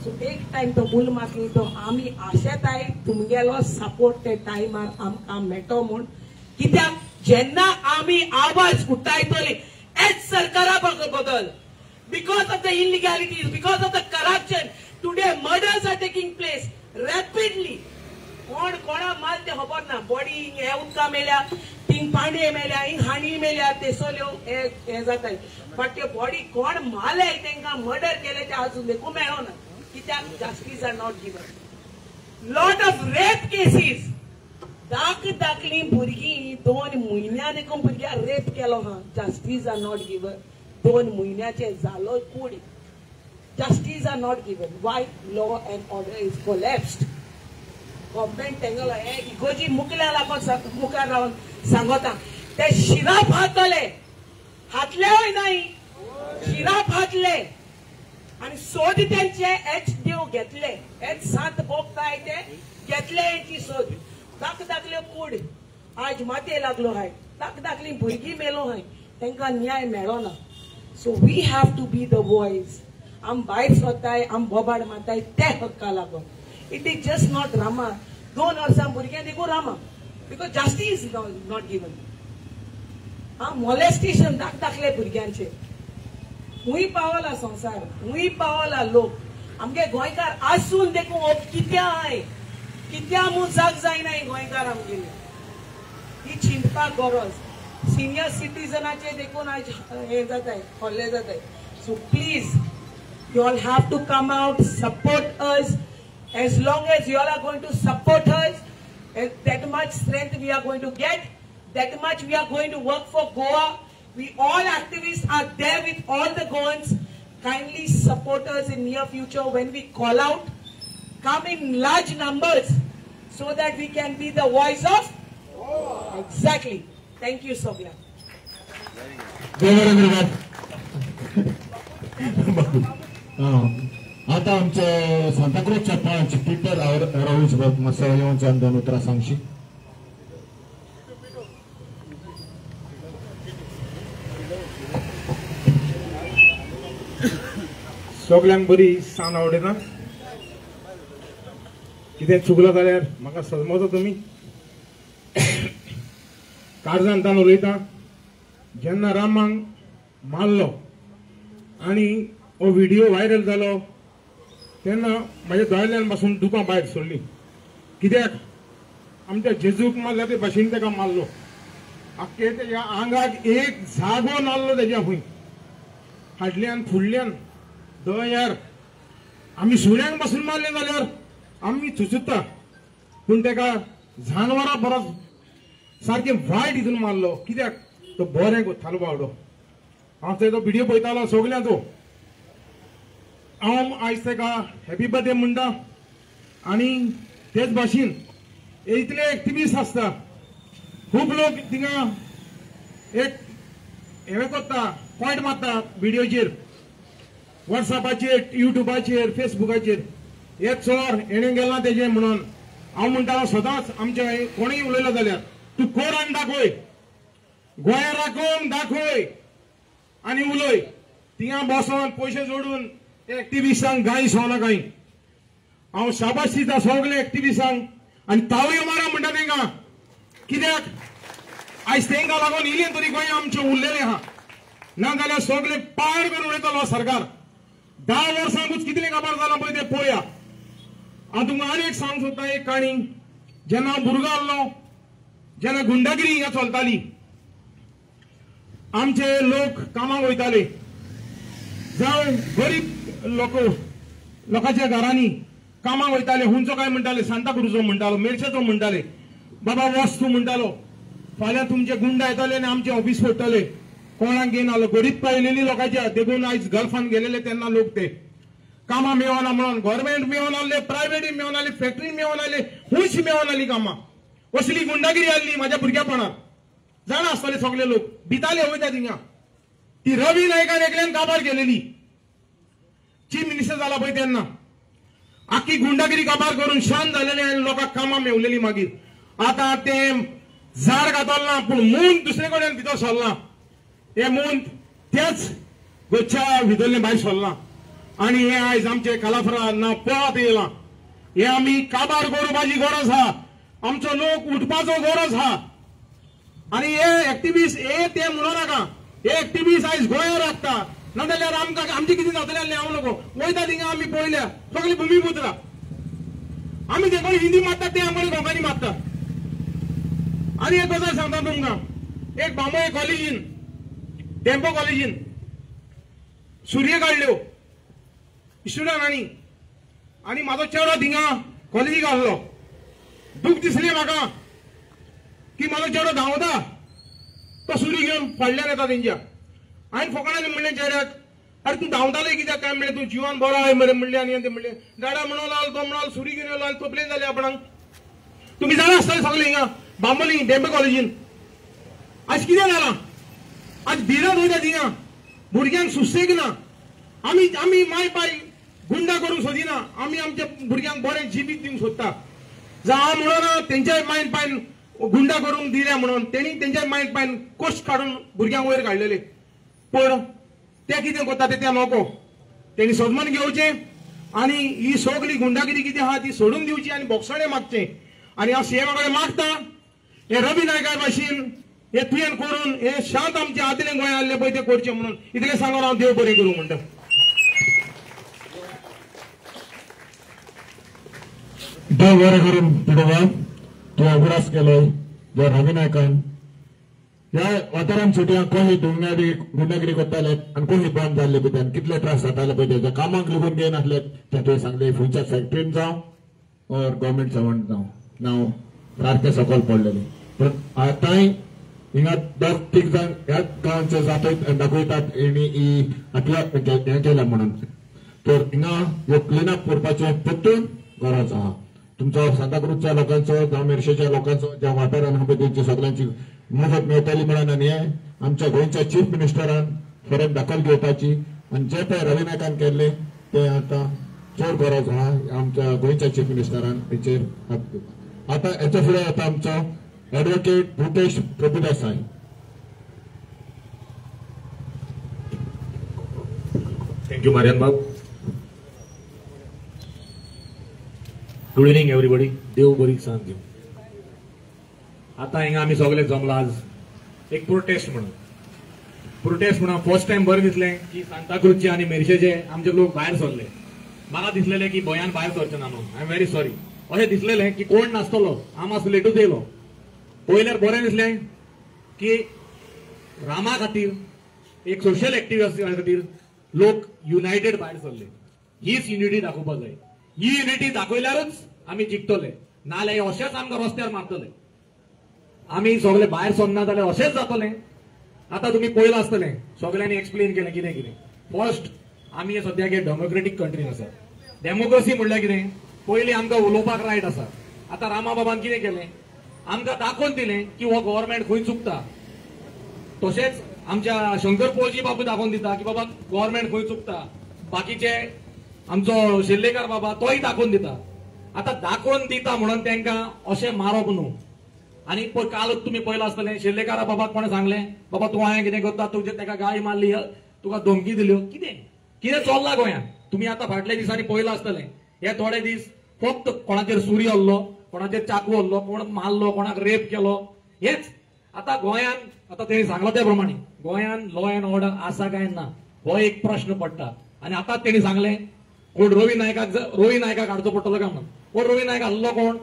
सो एक टायम तो उल मागली तो आमी आशेताय तुमगेलो सपोर्ट ते टायमार आमकां मेळटो म्हूण कित्याक जेन्ना आमी आवाज उठायतली एच सरकारा बदल because of the illegalities, because of the corruption, today murders are taking place rapidly. कोण कोणा माल ते खबर ना बॉडी हे उदका मेल्या थिंग पांडे मेल्या हिंग हाणी मेल्या ते सोल्यो हे जाताय बट ते बॉडी कोण माले तांकां मर्डर केले ते अजून देखून मेळो ना कित्याक justice are not given lot of rape cases धाकली भुरगीं 2 म्हयन्या देखून भुरग्या रेप केलो हा जस्टिस आर नॉट गिवन 2 म्हयन्याचे जालो could justice are not given why law and order is collapsed government तेंगलो हे इगोजी मुकल्या लागून मुखार रावन सांगता ते शिराप हातले हातले नाय शिरा भाजले आणि सोद त्यांचे एच देव घेतले, एच 7 बोगताय ते घेतले यांची सोद. दाखले कूड आज माते लागलो हाय, दाखली भुरगी मेलो हाय, तांकां न्याय मेळो ना. So we have to be the voice. आम भायर सरताय, आम बोबाड मारताय ते हक्का लागून. It is just not Rama. 2 वर्सां भुरग्यां देखून Rama because justice is not given. Molestation दाखले भुरग्यांचे. हुई पावला संसार, हुई पावला लोक. आमगे गोंयकार आसून देखून कित्या हाय, कित्या म्हूण जाग जायनाय गोंयकार आमगेले. ही चिंतपाक गरज. सिनियर सिटीजनाचे देखून आज हे जाताय, खोल्ले जाताय. So please you all have to come out, support us. As long as you all are going to support us, that much strength we are going to get, that much we are going to work for Goa. We all activists are there with all the Goans. Kindly support us in near future when we call out. Come in large numbers so that we can be the voice of Goa. Exactly. Thank you so much. आता आमचे सांताक्रूजचे पंच Peter Ravish मातसो येवच्यान 2 उतरां सांगशी. सगळ्यांक बरी San आवडना. कितें चुकलो जाल्यार म्हाका समजो तुमी. कारजांतान उलयता जेन्ना रामांक मारलो आनी हो व्हिडिओ व्हायरल जालो तेन्ना म्हाज्या दोळ्यांतल्यान पासून दुकां भायर सरलीं. कित्याक आमच्या जेजूक मारल्या ते भाशेन ताका मारलो. आख्खे तेज्या आंगाक एक जागो नासलो तेज्या खूंय. फाटल्यान फुडल्यान दयार आमी सुण्यांक पासून मारले जाल्यार आमी चुचुत्ता, पूण ताका जानवरां परस सारकें वायट हितून मारलो. कित्याक तो बरें कोत्तालो बावडो. हांव तेजो व्हिडिओ पळयतालो सगळ्यांचो. हांव आयज ताका हॅपी बर्थडे म्हणटा. आनी तेच भाशेन इतले एक्टिविस्ट आसता, खूब लोक थिंगा एक हें करता, पॉयंट मारता व्हिडिओचेर, व्हॉट्सॅपाचेर, युट्यूबाचेर, फेसबुकाचेर. हे चोर हेणें गेला तेजें म्हणून. हांव म्हणटा सदांच आमचे कोणीय उलयलो जाल्यार तूं कोरान दाखय, गोंया राखून दाखय आनी उलय. थिंगा बसोन पयशे जोडून एक्टिविस्टांक गाय सोना कांय. हांव शाबास दिता सगळे एक्टिविस्टांक आनी तावयो मारा म्हणटा तांकां. कित्याक आयज तांकां लागून इल्लें तरी गोंय आमचें उरलेलें आहा. नाजाल्यार सगळे पाड करून उडयतलो सरकार. 10 वर्सांकूच कितलें काबार जालां पळय तें पळोवया. हांव तुमकां आनी एक सांग सोदता एक काणी. जेन्ना हांव भुरगो आसलो, जेन्ना गुंडागिरी हिंगा चलताली, आमचे लोक कामाक वयताले, जावं गरीब लोकांच्या घरांनी कामाक वयताले. हुंचो काय म्हणटाले, सांताक्रूजचो म्हणटालो, मेर्शेचो म्हणटाले, बाबा वस्तू म्हणटालो. फाल्यां तुमचे गुंडा येताले आनी आमचे ऑफिस फोडटाले. कोणाक घेनालो, गरीब पावलेली लोकांच्या देखून आयज गल्फान गेलेले तेन्ना लोक ते कामां मेळना म्हणून गव्हर्मेंट मेळून आसले, प्रायव्हेटी मेळून आसले, फॅक्टरी मेळून आसले, खूंयशी मेळून आसली कामां. असली गुंडागिरी आसली म्हाज्या भुरगेपणांत. जाणा आसतले सगळे लोक भिताले वयता थिंगा. ती रवी नायकान एकल्यान काबार केलेली. चीफ मिनिस्टर जाला पळय तेन्ना आख्खी गुंडागिरी काबार करून शांत जालेले आनी लोकांक कामां मेवलेली. मागीर आतां ते झाड घातलो ना, पूण मून दुसरे कडेन भितर सरला. हे मून तेच गोच्या भितरले भायर सरला. आनी हे आयज आमचे कलाफरा ना पळत येयलां. हे आमी काबार करपाची गरज आहा. आमचो लोक उठपाचो गरज आहा. आनी हे एक्टिविस्ट हे ते म्हणू नाका. हे एक्टिविस्ट आयज गोंयार राखता. नाजाल्यार आमकां आमचे कितें जातलें आसलें हांव नको. वयता थिंगा आमी पळयल्या सगळी भुमिपुत्रां. आमी जे कोण हिंदी मारतात ते आमकां कोंकणी मारतात. आनी एक गजाल सांगता तुमकां. एक बांबोळे कॉलेजीन, टेम्पो कॉलेजीन सुरये काडल्यो स्टुडंटांनी. आनी म्हाजो चेडो थिंगा कॉलेजीक आसलो. दूख दिसलें म्हाका की म्हाजो चेडो धांवता, तो सुरी घेवन फाडल्यान येता तेंच्या. हांवें फकाणांनी म्हणलें चेड्याक, अरे तूं धांवताले कित्याक काय म्हणलें, तूं जिवान बरो आहाय मरे म्हणलें. आनी ते म्हणलें गाडा म्हणून लागलो, तो म्हणून सुरी घेवन येयलो आनी तोपलेन जालें आपणाक. तुमी जाणा आसतलें सगळें हिंगा बांबोली टेम्पो कॉलेजीन. आज कितें जालां, आज भिरांत वयता थिंगा भुरग्यांक सुसेग ना. आमी माय बाय गुंडा करूंक सोदिना. आमी आमच्या भुरग्यांक बरें जिवीत दिवंक सोदता. जावं म्हणून तेंच्या मायंड पायन गुंडा करूंक दिल्या म्हणून तेणी तेंच्या मायंड पायन कोश्ट काडून भुरग्यांक वयर काडलेले. पण ते कितें करता ते नको. तेणी सदमान घेवचें आनी ही सगळी गुंडागिरी कितें आहा ती सोडून दिवची आनी बोगसणे मागचें. आनी हांव सीएमा कडेन मागता हे रवी नायका भाशेन हे तुवें करून हे शांत आमचे आदले गोंय आसले पळय ते करचें म्हणून इतलें सांगून हांव देव बरें करूं म्हणटा. देव बरें करून पिडोवा तुवें उगडास केलो जो रवी नायकान ह्या वाठारांत सुटी कोणी गुंडागिरी करताले आनी कोणी बंद जाल्ले भितर कितले त्रास जाताले पळय तेजे कामाक लागून घेय नासले ते तुवें सांगले. खंयच्या फॅक्टरीन जावं ऑर गव्हर्मेंट सर्वंट जावं नांव सारकें सकयल पडलेलें. पण आतांय हिंगा 10 जाण ह्याच गांवचे जातात दाखयतात हेणी ही हें केल्या म्हणून. तर हिंगा ह्यो क्लीन अप करपाचें परतून गरज आहा. तुमचो सांताक्रूजच्या लोकांचो जावं मेर्शेच्या लोकांचो ज्या वाठारांत आहा तेंची सगळ्यांची मदत मेळटली म्हणून आनी हे आमच्या गोंयच्या चीफ मिनिस्टरान फरक दखल घेवपाची आनी जे पळय रवी नायकान केल्ले ते आतां चड गरज आहा आमच्या गोंयच्या चीफ मिनिस्टरान हेचेर हात घेवपाक. आतां हेचे फुडें येता आमचो advocate Bhutesh Prabhudesai. Thank you Marian बाब. Good evening everybody. देव बरी सांग दिवं. आता हिंगा आमी सगळे जमला आज एक प्रोटेस्ट म्हणून फर्स्ट टाइम बरें दिसलें की सांताक्रूजचे आनी मेर्शेचे आमचे लोक भायर सरले. म्हाका दिसलेलें की गोंयान भायर सरचे ना म्हणून. I am very sorry. अशें दिसलेलें की कोण नासतलो हांव मातसो लेटूच येयलो. पयल्यार बरें दिसलें की रामा खातीर एक सोशल एक्टिविस्ट खातीर लोक युनायटेड भायर सरले. हीच युनिटी दाखोवपाक जाय. ही युनिटी दाखयल्यारूच आमी जिखतले. नाल्यार अशेंच आमकां रस्त्यार मारतले. आमी सगळे भायर सरना जाल्यार अशेंच जातलें. आतां तुमी पळयलां आसतलें सगळ्यांनी एक्सप्लेन केलें कितें कितें. फर्स्ट आमी सद्याक हे डेमोक्रेटीक कंट्रीन आसा. डेमोक्रेसी म्हणल्यार कितें पयलीं आमकां उलोवपाक रायट आसा. आतां रामा बाबान कितें केलें आमकां दाखोवन दिलें की हो गव्हर्मेंट खंय चुकता. तशेंच आमच्या शंकर पळजी बाबू दाखोवन दिता की बाबा गव्हर्मेंट खंय चुकता. बाकीचे आमचो शिल्लेकार बाबा तोय दाखोवन दिता. आतां दाखोवन दिता म्हणून तांकां अशें मारप न्हू. आनी काल तुमी पळयलां आसतलें शिल्लेकारा बाबाक कोणें सांगलें बाबा तूं हांवें कितें करता तुजे ताका गाय मारली तुका धमकी दिल्यो कितें कितें चल्लां गोंयांत. तुमी आतां फाटल्या दिसांनी पळयलां आसतलें हे थोडे दीस फक्त कोणाचेर सुरी हल्लो कोणाचेर चाकू हल्लो कोण मारलो कोणाक रेप केलो हेच. आतां गोंयांत आतां तेणी सांगलां त्या प्रमाणे गोंयांत लॉ एंड ऑर्डर आसा काय ना हो एक प्रश्न पडटा. आनी आतांच तेणी सांगलें कोण रवी नायकाक हाडचो पडटलो काय म्हणून. कोण रवी नायक हल्लो कोण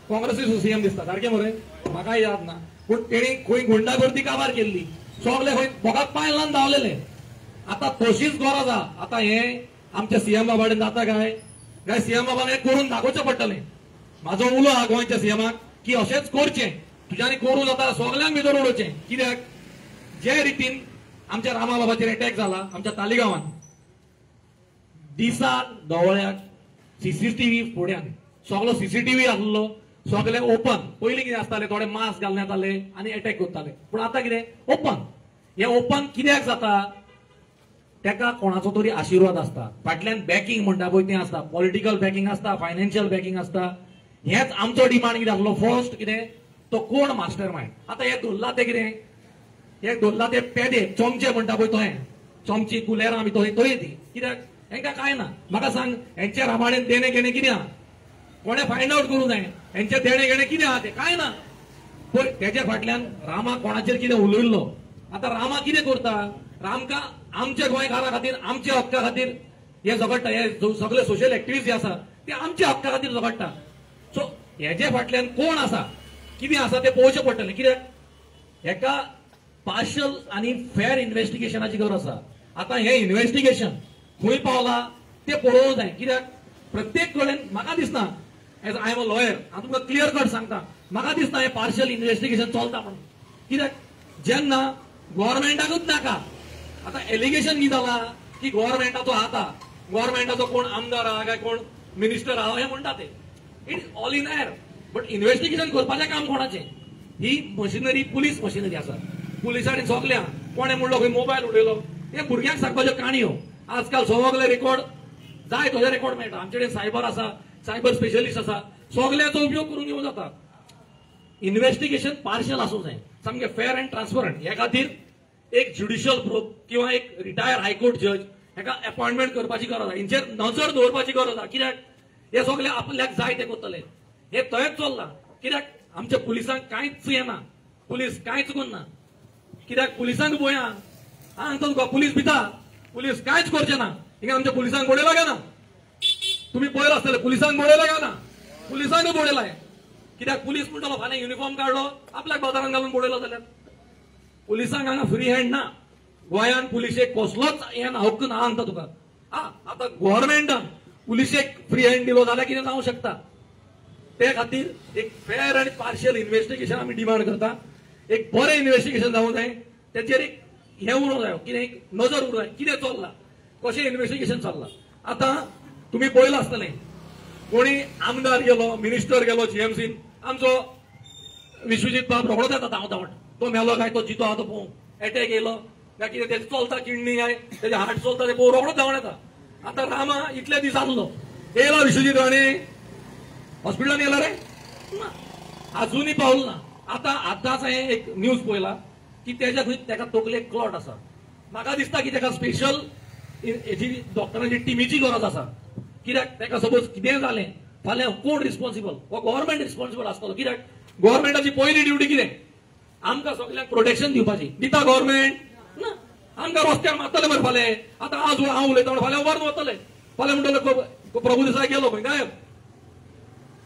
काँग्रेसीचो सीएम दिसता सारकें मरे म्हाका याद ना. पूण तेणी खंय गुंडागर्दी काबार केल्ली सगळे खंय बोगाक पांय लावन धांवलेले. आतां तशीच गरज आहा. आतां हें आमच्या सीएम बाबाडेन जाता काय सीएम बाबान हें करून दाखोवचें पडटलें. म्हाजो उलो आहा गोंयच्या सीएमाक की अशेंच करचें तुज्यांनी करूं जाता सगळ्यांक भितर उडोवचें. कित्याक जे रितीन आमच्या रामा बाबाचेर अटॅक जाला आमच्या तालिगांवांत दिसाक दोवळ्याक सीसीटीव्ही फुड्यान सगळो सीसीटीव्ही आसलो सगळे ओपन. पयलीं कितें आसतालें थोडे मास्क घालून येताले आनी अटॅक करताले. पूण आतां कितें ओपन. हे ओपन कित्याक जाता तेका कोणाचो तरी आशिर्वाद आसता. फाटल्यान बॅकिंग म्हणटा पळय तें आसता. पॉलिटिकल बॅकिंग आसता फायनान्शियल बॅकिंग आसता. हेच आमचो डिमांड कितें आसलो फर्स्ट कितें तो कोण मास्टर मायंड. आतां हे धरला ते कितें हे धरला ते पेदे चमचे म्हणटा पळय तोय चमची कुलेरां आमी तोय ती कित्याक हेंकां कांय ना. म्हाका सांग हेंचे रामायण देणे घेणे कितें आहा कोणें फायंड आउट करूं जाय. हेंचे देणे घेणे कितें आहा ते कांय ना. पण तेच्या फाटल्यान रामा कोणाचेर कितें उलयल्लो. आतां रामा कितें करता रामकां आमच्या गोंयकारां खातीर आमच्या हक्का खातीर हे झगडटा. हे सगळे सोशल एक्टिविस्ट जे आसा ते आमच्या हक्का खातीर झगडटा. सो हेजे फाटल्यान कोण आसा कितें आसा ते पळोवचें पडटलें. कित्याक हेका पार्शल आनी फेअर इन्व्हेस्टिगेशनाची गरज आसा. आतां हे इन्व्हेस्टिगेशन खंय पावला ते पळोवंक जाय. कित्याक प्रत्येक कडेन म्हाका दिसना as I am a lawyer हांव तुमकां क्लियर कट सांगता म्हाका दिसना हे पार्शल इन्व्हेस्टिगेशन चलता म्हणून. कित्याक जेन्ना गव्हर्मेंटाकूच नाका आतां एलिगेशन कितें जाला की गव्हर्मेंटाचो हात आहा गव्हर्मेंटाचो कोण आमदार आहा काय कोण मिनिस्टर आहा हे म्हणटा ते it's all in air. But investigation करपाचें काम कोणाचें. ही मशिनरी पुलीस मशिनरी आसा. पुलिसांनी सगल्या कोणें म्हणलो खंय मोबायल उडयलो हे भुरग्यांक सांगपाच्यो काणयो आजकाल सगळे रेकॉर्ड जाय तशे रेकॉर्ड मेळटा. आमचे कडेन सायबर आसा, सायबर स्पेशलिस्ट आसा, सगळ्याचो उपयोग करून घेवं जाता. इन्व्हेस्टिगेशन पार्शियल आसूंक जाय, सामकें फेअर अँड ट्रान्सपरंट. हे खातीर एक ज्युडिशियल प्रोब किंवा एक रिटायर हायकोर्ट जज हेका अपॉइंटमेंट करपाची गरज आसा, हेंचेर नजर दवरपाची गरज आसा. कित्याक हे सगळे आपल्याक जाय ते करतले. हे थंयच चल्लां. कित्याक आमच्या पुलिसांक कांयच येना, पुलीस कांयच करना. कित्याक पुलिसांक पळया, सांगता तुका पुलीस भिता, पुलीस कांयच करचे ना. हिंगा आमच्या पुलिसांक बोडयला गेला. तुम्ही पळयला आसतले पुलिसांक बोडयला गेला, पुलिसांक बोडयलाय. कित्याक पुलीस म्हणटलो फाल्यां युनिफॉर्म काडलो आपल्याक बाजारांत घालून बोडयलो जाल्यार. पुलिसांक हांगा फ्री हँड ना. गोंयांत पुलिशेक कसलोच हे हक्क ना सांगता तुका. आता गव्हर्नमेंटान पुलिशेक फ्री हँड दिलो जाल्यार कितें जावंक शकता. ते खातीर एक फेअर आनी पार्शियल इन्व्हेस्टिगेशन आमी डिमांड करता. एक बरें इन्व्हेस्टिगेशन जावंक जाय, तेचेर एक हे उरूंक जाय, कितें एक नजर उरूंक जाय, कितें चल्लां, कशें इन्व्हेस्टिगेशन चल्लां. आतां तुमी पळयलां आसतलें कोणी आमदार गेलो, मिनिस्टर गेलो जीएमसीन, आमचो विश्वजीत बाब रोखडोच येता धांवत. तो मेलो काय, तो जितो आहा तो पळोवंक, एटॅक येयलो काय कितें तेजें चलता किडनी काय तेजें हार्ट चलता तें पळोवन रोखडोच धांवून येता. आतां रामा इतले दीस आसलो, येयलो विश्वजीत राणे हॉस्पिटलान येयला रे ना, अजूनय पावलो ना. आतांच हांवें एक न्यूज पळयला की तेका तकलेक क्लॉट आसा. म्हाका दिसता की तेका स्पेशल हेची डॉक्टरांची टिमीची गरज आसा. कित्याक तेका सपोज कितें जालें फाल्यां कोण रिस्पॉन्सिबल, हो गव्हर्नमेंट रिस्पॉन्सिबल आसतलो. कित्याक गव्हर्नमेंटाची पयली ड्युटी कितें, आमकां सगळ्यांक प्रोटेक्शन दिवपाची. दिता गव्हर्नमेंट ना, आमकां रस्त्यार मारतले मरे फाल्यां. आतां आज हांव उलयता फाल्यां व्हरून वतले, फाल्यां म्हणटले प्रभू देसाय गेलो खंय गायब,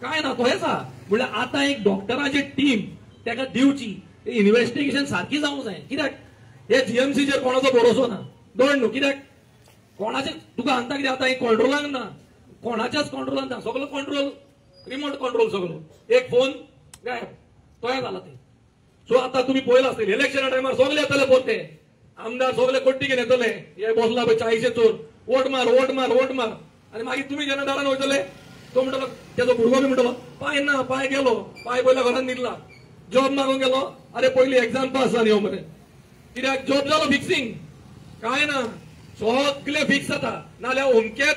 काय ना तो हेचा. म्हणल्यार आतां एक डॉक्टरांची टीम तेका दिवची, इन्व्हेस्टिगेशन सारखी जावंक जाय. कित्याक हे जीएमसीचेर कोणाचो भरोसो ना. दोन न्हू, कित्याक कोणाचे तुका सांगता कितें आतां कंट्रोलाक ना, कोणाच्याच कंट्रोलान ना. सगळो कंट्रोल रिमोट कंट्रोल सगळो. एक फोन गायब, तोय जाला ते. सो आतां तुमी पळयलां आसतलें इलेक्शना टायमार सगळे येतले पोरते, आमदार सगळे कोट्टी घेवन येतले. हे बसला पळय चाळीशे चोर, वोट मार वोट मार वोट मार. आनी मागीर तुमी जेन्ना दारान वयतले तो म्हणटलो, तेजो भुरगो बी म्हणटलो पांय ना, पांय गेलो, पांय पयल्या घरान न्हिदला, जॉब मागूंक गेलो, अरे पयली एक्झाम पास जाली हो मरे. कित्याक जॉब जालो फिक्सिंग, काय ना सगळे फिक्स जाता. नाल्यार अमकेच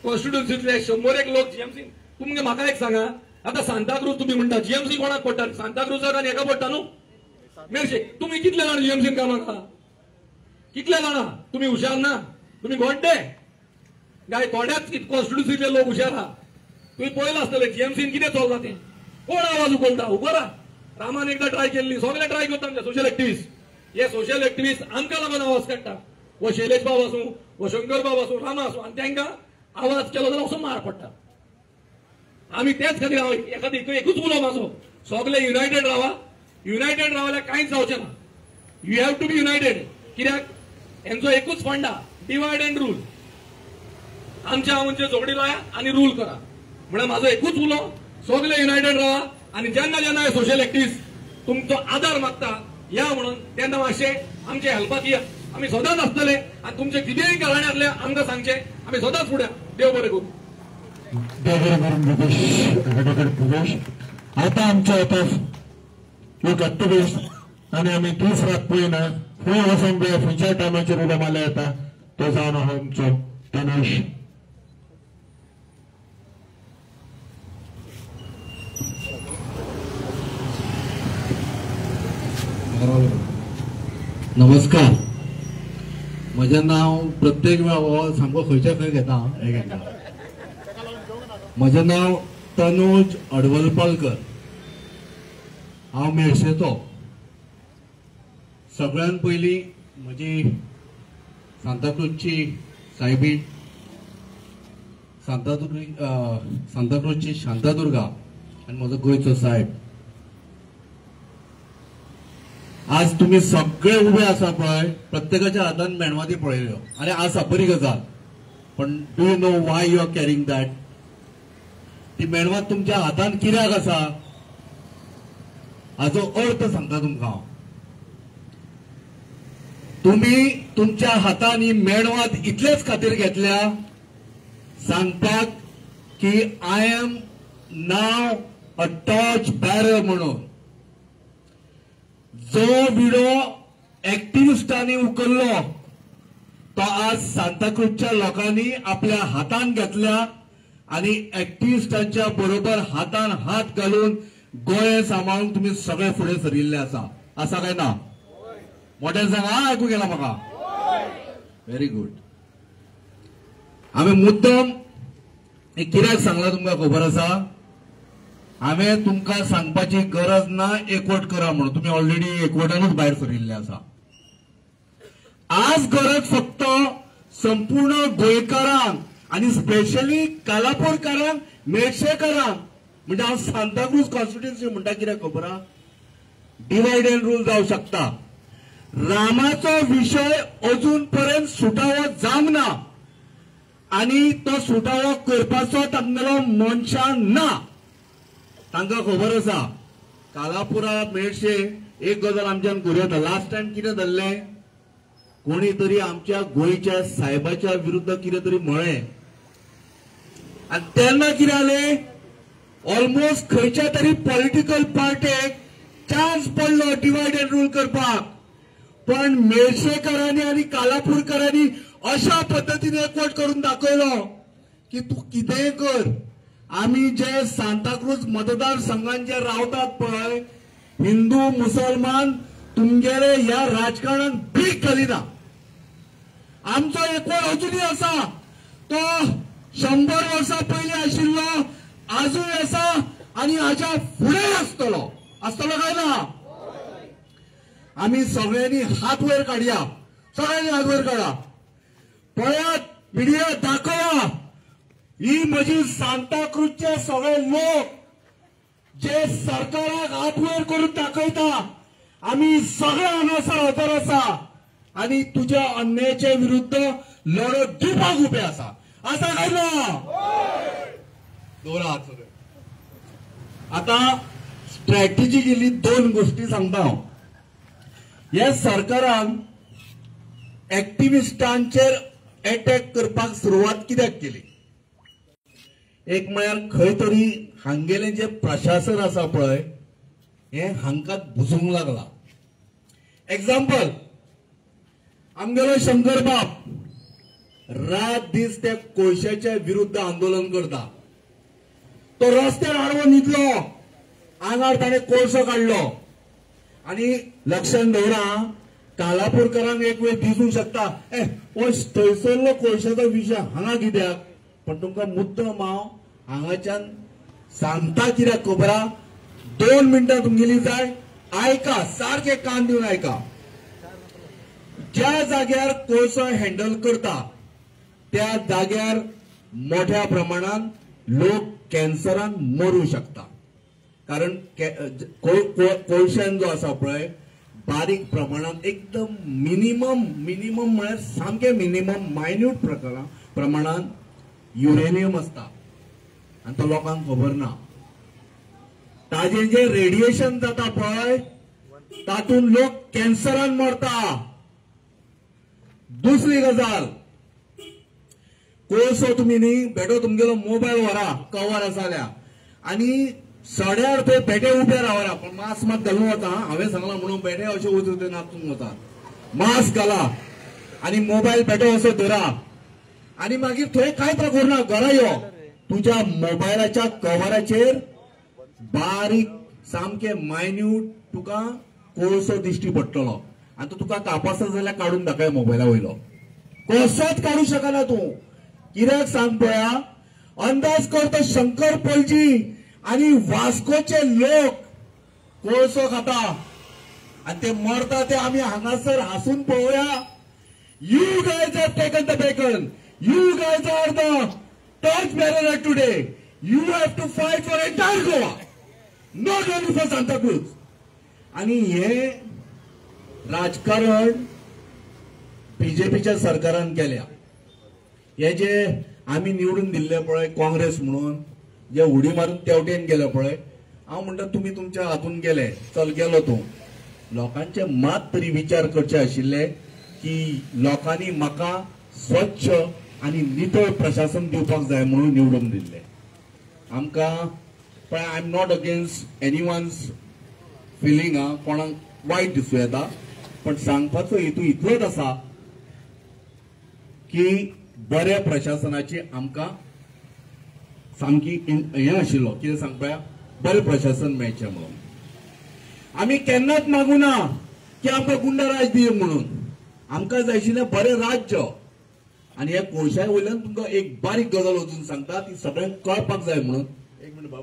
कॉन्स्टिट्युन्सींतले 100 लोक जीएमसी. तुमगे म्हाका एक सांगा, आतां सांताक्रूज तुमी म्हणटा जीएमसी कोणाक पडटा, सांताक्रूजाक आनी हेका पडटा न्हू मेरशे. तुमी कितले जाण जीएमसीन कामाक आहा, कितले जाणा तुमी हुशार ना, तुमी गोड्डे काय थोड्याच कॉन्स्टिट्युन्सीतले लोक हुशार आहा. तुमी पळयलां आसतलें जीएमसीन कितें चलता तें, कोण आवाज उखलता. उबरा रामान एकदां ट्राय केल्ली, सगळे ट्राय करता आमचे सोशल एक्टिव्हिस्ट. हे सोशल एक्टिव्हिस्ट आमकां लागून आवाज काडटा. वो शैलेश बाब आसूं, वो शंकर बाब आसूं, रामा आसूं, आनी तांकां आवाज केलो जाल्यार असो मार पडटा. आमी तेच खातीर एखादी एकूच उलो म्हाजो, सगळे युनायटेड रावा. युनायटेड रावल्यार कांयच जावचें ना. You have to be united. कित्याक हेंचो एकूच फंडा, डिवायड अँड रूल. आमच्या आमचे झगडी लाया आनी रूल करा. म्हळ्यार म्हाजो एकूच उलो, सगळे युनायटेड रावा. आनी जेन्ना जेन्ना हे सोशल एक्टिव्हिस्ट तुमचो आदार मागता या म्हणून, तेन्ना मातशें आमचे हेल्पाक या. आमी सदांच आसतले आनी तुमचे कितेंय घराणे आसले आमकां सांगचे, आमी सदांच फुड्या. देव बरें करूं. देव बरें करून प्रदेश. आतां आमचे येता एक एक्टिव्हिस्ट आनी आमी दीस रात पळयना, खंय वचोंक जाय, खंयच्या टायमाचेर उलो मारले येता, तो जावन आहा आमचो तनुश. नमस्कार. म्हजें नांव प्रत्येक वेळ सामको खंयच्या खंय घेता एक एकदां. म्हजें नांव तनुज अडवलपालकर. हांव मेळशेचो. सगळ्यान पयलीं म्हजी सांताक्रूजची सायबीण, सांताक्रूजची शांतादुर्गा आनी म्हजो गोंयचो साहेब. आज तुम्ही सगळे उबे आसा पळय, प्रत्येकाच्या हातान मेणवाती पळयल्यो आनी आसा बरी गजाल. पण do you know why you are carrying that. ती मेणवात तुमच्या हातान कित्याक आसा हाचो अर्थ सांगता तुमकां हांव. तुम्ही तुमच्या हातान ही मेणवात इतलेच खातीर घेतल्या सांगपाक की I am now a torch bearer म्हणून. जो विडो एक्टिव्हिस्टांनी उखल्लो तो आज सांताक्रूजच्या लोकांनी आपल्या हातान घेतल्या आणि ऍक्टिव्हिस्टांच्या बरोबर हातान हात घालून गोंय सांबाळून तुम्ही सगळे फुडें सरिल्ले आसा काय ना? मोठ्यान सांगा, आयकूंक गेला म्हाका? Very good. हांवें मुद्दम कित्याक सांगला तुमकां खबर आसा? हांवें तुमकां सांगपाची गरज ना एकवट करा म्हणून. तुम्ही ऑलरेडी एकवटानूच भायर सरिल्ले आसा. आज गरज फक्त संपूर्ण गोंयकारांक आणि स्पेशली कालापूरकारांक, मेळशेकारांक, म्हणजे हांव सांताक्रूज कॉन्स्टिट्युएन्सी म्हणटा कित्याक खबर आहा? डिवायड अँड रूल जावं शकता. रामाचो विषय अजून पर्यंत सुटावो जावंक ना आणि तो सुटावो करपाचो तांगेलो मनशान ना. तांकां खबर आसा कालापुरा मेळशे एक गजाल आमच्यान करूं. लास्ट टायम कितें जाल्लें? कोणी तरी आमच्या गोंयच्या साहेबाच्या विरुद्ध कितें तरी म्हळें आनी तेन्ना कितें जालें? ऑलमोस्ट खंयच्या तरी पॉलिटिकल पार्टेक चान्स पडलो डिवायड अँड रूल करपाक. पण मेळशेकारांनी आणि कालापूरकारांनी अशा पद्धतीने एकवट करून दाखयलो की तू कितेंय कर. आम्ही जे सांताक्रूज मतदारसंघात जे रावतात पळय हिंदू मुसलमान, तुमगेले ह्या राजकारणात भीक घालिना. आमचो एकवट अजुनूय आसा. तो 100 वर्सां पयलीं आशिल्लो, आजूय आसा आणि हाच्या फुडें आसतलो काय ना? आम्ही सगळ्यांनी हात वयर काडया. सगळ्यांनी हात वयर काढा. पळयात, मिडिया दाखवा. ही म्हजी सांताक्रूजचे सगळे लोक जे सरकाराक हात वयर करून दाखयता. आम्ही सगळे हांगासर हजर आसा आणि तुझ्या अन्यायाच्या विरुद्ध लढत दिवपाक उबे आसा काय ना? दवरा हात सगळे. आता स्ट्रॅटेजी गेली 2 गोष्टी सांगता हांव. ह्या सरकारान ऍक्टिव्हिस्टांचेर अटॅक करपाक सुरवात कित्याक केली? एक म्हळ्यार खंय तरी हांगेले जे प्रशासन आसा पळय हे हांकां भुसूंक लागला. एक्झाम्पल, आमगेलो शंकर बाब रात दीस त्या कोळशाच्या विरुद्ध आंदोलन करता. तो रस्त्यार आडवो न्हिदलो, आंगार ताणें कोळसो काडलो. आणि लक्षात दवरा, कालापूरकारांक एक वेळ दिसूंक शकता थंयसरलो कोळशाचो विशय हांगा कित्याक. पण तुमकां मुद्दम हांव हांगाच्यान सांगता कित्याक खबर आहा? 2 मिनटां तुमगेली जाय. आयका, सारखे कान दिवन आयका. ज्या जाग्यार कोळसो हँडल करता त्या जाग्यार मोठ्या प्रमाणात लोक कॅन्सरान मरू शकता. कारण कोळशान जो आसा पळय बारीक प्रमाणात एकदम मिनिमम म्हळ्यार सामके मिनिमम मायन्यूट प्रमाणात युरेनियम असता आणि तो लोकांक खबर ना. ताजे जे रेडिएशन जाता पळय तातून लोक कॅन्सरान मरता. दुसरी गजाल, कोळसो तुम्ही न्ही बेटो तुमगेलो मोबायल व्हरा, कवर आसा जाल्यार, आनी सड्यार थंय बेटे उबे रावरा. पण मास्क मात घालून वता. हांवें सांगलां म्हणून बेटे अशें वचून थंय नाचून वता. मास्क घाला आनी मोबायल बेटो असो धरा आनी मागीर थंय कांयच करूं ना. घरा यो, तुज्या मोबायलाच्या कवराचेर बारीक सामके मायन्यूट तुका कोळसो दिश्टी पडटलो आनी तो तुका कापासा जाल्यार काडून दाखय मोबायला वयलो. कसोच काडू शकना तूं. कित्याक सांग पळया, अंदाज कर तो शंकर पलजी आणि वास्कोचे लोक कोळसो खाता आणि ते मरता ते आम्ही हांगासर हासून पळोवया. You guys have taken the beacon. You guys are the torch bearer today. You have to fight for entire Goa, not only for Santacruz. आणि हे राजकारण बीजेपीच्या सरकारान केल्या. हे जे आम्ही निवडून दिल्ले पळय काँग्रेस म्हणून जे उडी मारून तेवटेन गेले पळय, हांव म्हणटा तुम्ही तुमच्या हातून गेले, चल गेलो तूं. लोकांचे मात तरी विचार करचे आशिल्ले की लोकांनी म्हाका स्वच्छ आणि नितळ प्रशासन दिवपाक जाय म्हणून निवडून दिल्ले. आमकां पण I am not against anyone's feeling, कोणाक वायट दिसूं येता, पण सांगपाचो हेतू इतलोच आसा की बऱ्या प्रशासनाची आमकां सामकी हें आशिल्लो कितें सांगपा बरें प्रशासन मेळचें म्हणून आमी केन्नाच मागूं ना की आमकां गुंडाराज दिय म्हणून आमकां जाय आशिल्लें बरें राज्य आनी हे कोळशाय वयल्यान तुमकां एक बारीक गजाल अजून सांगता ती सगळ्यांक कळपाक जाय म्हणून एक मिनट बाब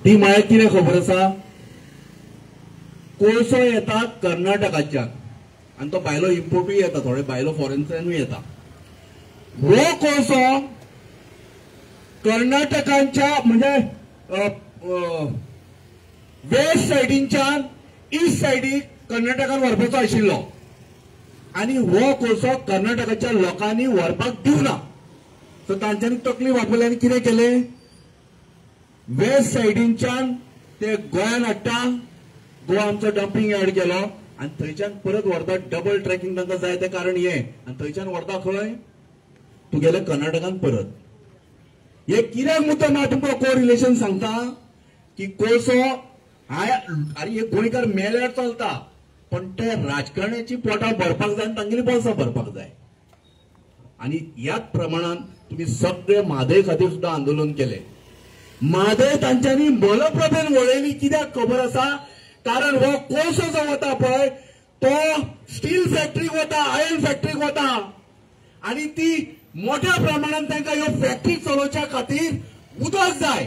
ती म्हळ्यार कितें खबर आसा कोळसो येता कर्नाटकाच्यान आनी तो भायलो इम्पोर्टूय येता थोडे भायलो फॉरेनच्यानूय येता हो कोळसो कर्नाटकाच्या म्हणजे वेस्ट सायडींच्यान ईस्ट सायडीक कर्नाटकान व्हरपाचो आशिल्लो आनी हो कोळसो कर्नाटकाच्या लोकांनी व्हरपाक दिवना सो तांच्यांनी तकली वापरली आनी कितें केलें वेस्ट सायडींच्यान ते गोंयान हाडटा गोवा आमचो डंपिंग यार्ड केलो आनी थंयच्यान परत व्हरता डबल ट्रॅकिंग तांकां जाय तें कारण हें आनी थंयच्यान व्हरता खंय तुगेले कर्नाटकान परत हे कित्याक मुद्दम हांव तुमकां को रिलेशन सांगता की कोळसो अरे हे गोंयकार मेल्यार चलता पण ते राजकारण्याची पोटां भरपाक जाय आनी तांगेली बोल्सां भरपाक जाय आनी ह्याच प्रमाणान तुमी सगळे म्हादय खातीर सुद्दां आंदोलन केलें म्हादय तांच्यांनी मलप्रभेन वळयली कित्याक खबर आसा कारण हो कोळसो जो वता पळय तो स्टील फॅक्टरीक वता आयर्न फॅक्टरीक वता आनी ती मोठ्या प्रमाणात तांकां ह्यो फॅक्टरी चलोवच्या खातीर उदक जाय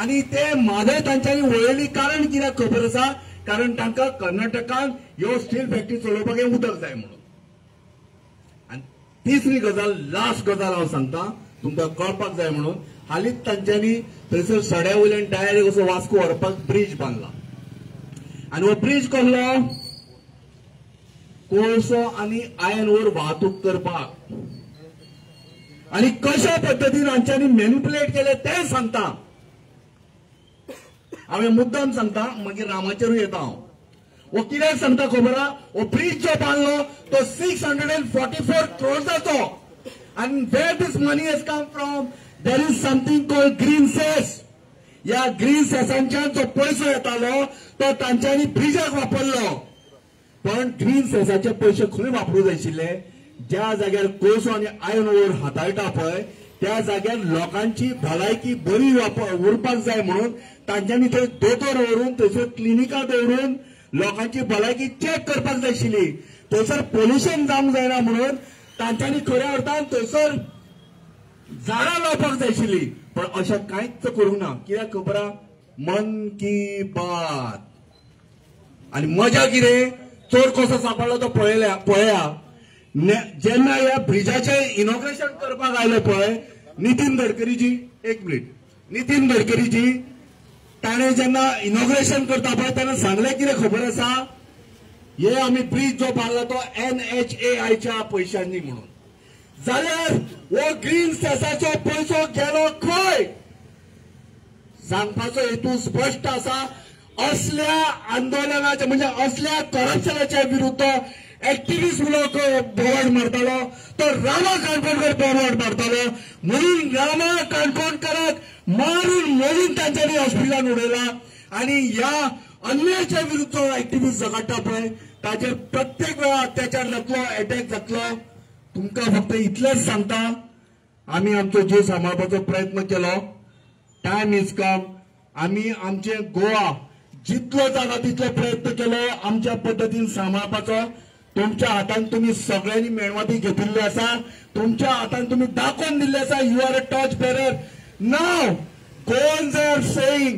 आनी ते म्हादय तांच्यांनी वळयली कारण कित्याक खबर आसा कारण तांकां कर्नाटकान ह्यो स्टील फॅक्टरी चलोवपाक हें उदक जाय म्हणून आनी तिसरी गजाल लास्ट गजाल हांव सांगता तुमकां कळपाक जाय म्हणून हालींच तांच्यांनी थंयसर सड्या वयल्यान डायरेक्ट असो वास्को व्हरपाक ब्रिज बांदला आनी हो ब्रिज कसलो कोळसो आनी आयर्न ओर वाहतूक करपाक आनी कशा पद्दतीन हांच्यांनी मॅन्युप्युलेट केले तें सांगता हांव हे मुद्दाम सांगता मागीर रामाचेरूय येता हांव हो कित्याक सांगता खबर आहा हो ब्रिज जो बांदलो तो 644 crores and where this money has come from there is something called green cess या ग्रीन सेसांच्यान जो पयसो येतालो तो तांच्यांनी ब्रिजाक वापरलो पण ग्रीन सेसाचे पयशे खंय वापरूंक जाय आशिल्ले ज्या जाग्यार कोळसो आनी आयर्न ओर हाताळटा पळय त्या जाग्यार लोकांची भलायकी बरी उरपाक जाय म्हणून तांच्यांनी थंय दोतोर व्हरून थंयसर क्लिनिकां दवरून लोकांची भलायकी चॅक करपाक जाय आशिल्ली थंयसर पोल्युशन जावंक जायना म्हणून तांच्यांनी खऱ्या अर्थान थंयसर झाडां लावपाक जाय आशिल्ली पण अशें कांयच करूंक ना कित्याक खबर आहा मन की बात आनी मजा कितें चोर कसो सांबाळ्ळो तो पळया जेन्ना ह्या ब्रिजाचे इनॉग्रेशन करपाक आयलो पळय नितीन गडकरीजी एक मिनिट नितीन गडकरीजी ताणें जेन्ना इनॉग्रेशन करता पळय तेन्ना सांगलें कितें खबर आसा हे आमी ब्रिज जो बांदला तो NHAIच्या पयशांनी म्हणून जाल्यार हो ग्रीन सेसाचो पयसो गेलो खंय सांगपाचो हेतू स्पश्ट आसा असल्या आंदोलनाच्या म्हणजे असल्या करप्शनाच्या विरुद्ध एक्टिव्हिस्ट लोक बोवार्ड मारतालो तो रामा काणकोणकर बोवार्ड मारतालो म्हणून रामा काणकोणकराक मारून मोडून तांच्यांनी हॉस्पिटलान उडयला आनी ह्या अन्यायाच्या विरुद्ध एक्टिव्हिस्ट झगडटा पळय ताचेर प्रत्येक वेळा अत्याचार जातलो अटॅक जातलो तुमकां फक्त इतलेंच सांगता आमी आमचो जीव सांबाळपाचो प्रयत्न केलो टायम इज कम आमी आमचे गोवा जितलो जाता तितलो प्रयत्न केलो आमच्या पद्दतीन सांबाळपाचो तुमच्या हातान तुम्ही सगळ्यांनी मेणवाती घेतिल्ली आसा तुमच्या हातान तुम्ही दाखोवन दिल्ले आसा you are a torch bearer now Goans are saying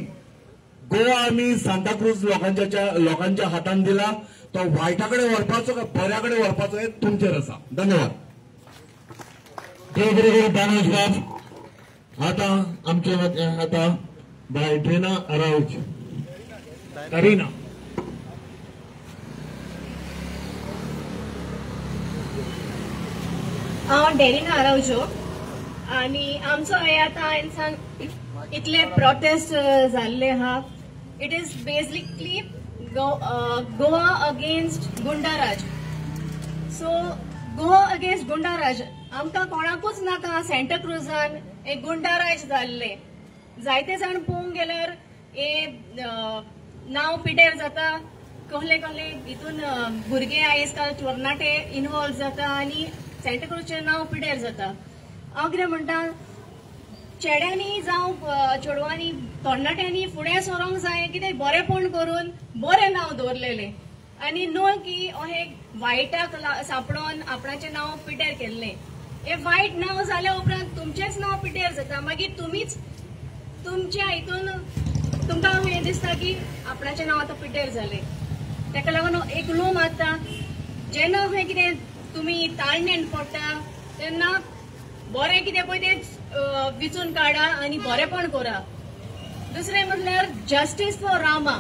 Goa आमी सांताक्रूज लोकांच्या हातान दिला तो वायटाकडे व्हरपाचो काय बऱ्याकडे व्हरपाचो हे तुमचेर आसा धन्यवाद दानोज बाब आता आमचे आता बाय ट्रेना अराउज करीना हांव डेरिना आरावजो आणि आमचो हे आता इन्सान इतले प्रोटेस्ट जाल्ले आहा it is basically Goa against goonda raj so Goa against goonda raj आमकां कोणाकूच नाका सेंटाक्रुजान एक गुंडाराज जाल्ले जायते जाण पळोवंक गेल्यार हे नांव पिड्यार जाता कहले कहले हितून भुरगे आयज काल टोर्नाटे इन्वॉल्व जाता आनी सँटाक्रूजचें नांव पिड्यार जाता. हांव कितें म्हणटा, चेड्यांनी जावं चेडवांनी तरणाट्यांनी फुडें सरोंक जाय, कितें बरेंपण करून बरें नांव दवरलेलें, आनी न्हय की अहें वायटाक सांपडोन आपणाचें नांव पिड्यार केल्लें. हें वायट नांव जाल्या उपरांत तुमचेंच नांव पिड्यार जाता. मागीर तुमीच तुमच्या हितून तुमकां हें दिसता की आपणाचें नांव आतां पिड्यार जालें. ताका लागून एक उलो मारता, जेन्ना अहें कितें तुमी ताळणेन पडटा तेन्ना बरें कितें पळय तें विचून काडा आनी बरेंपण करा. दुसरें म्हणल्यार justice for Rama.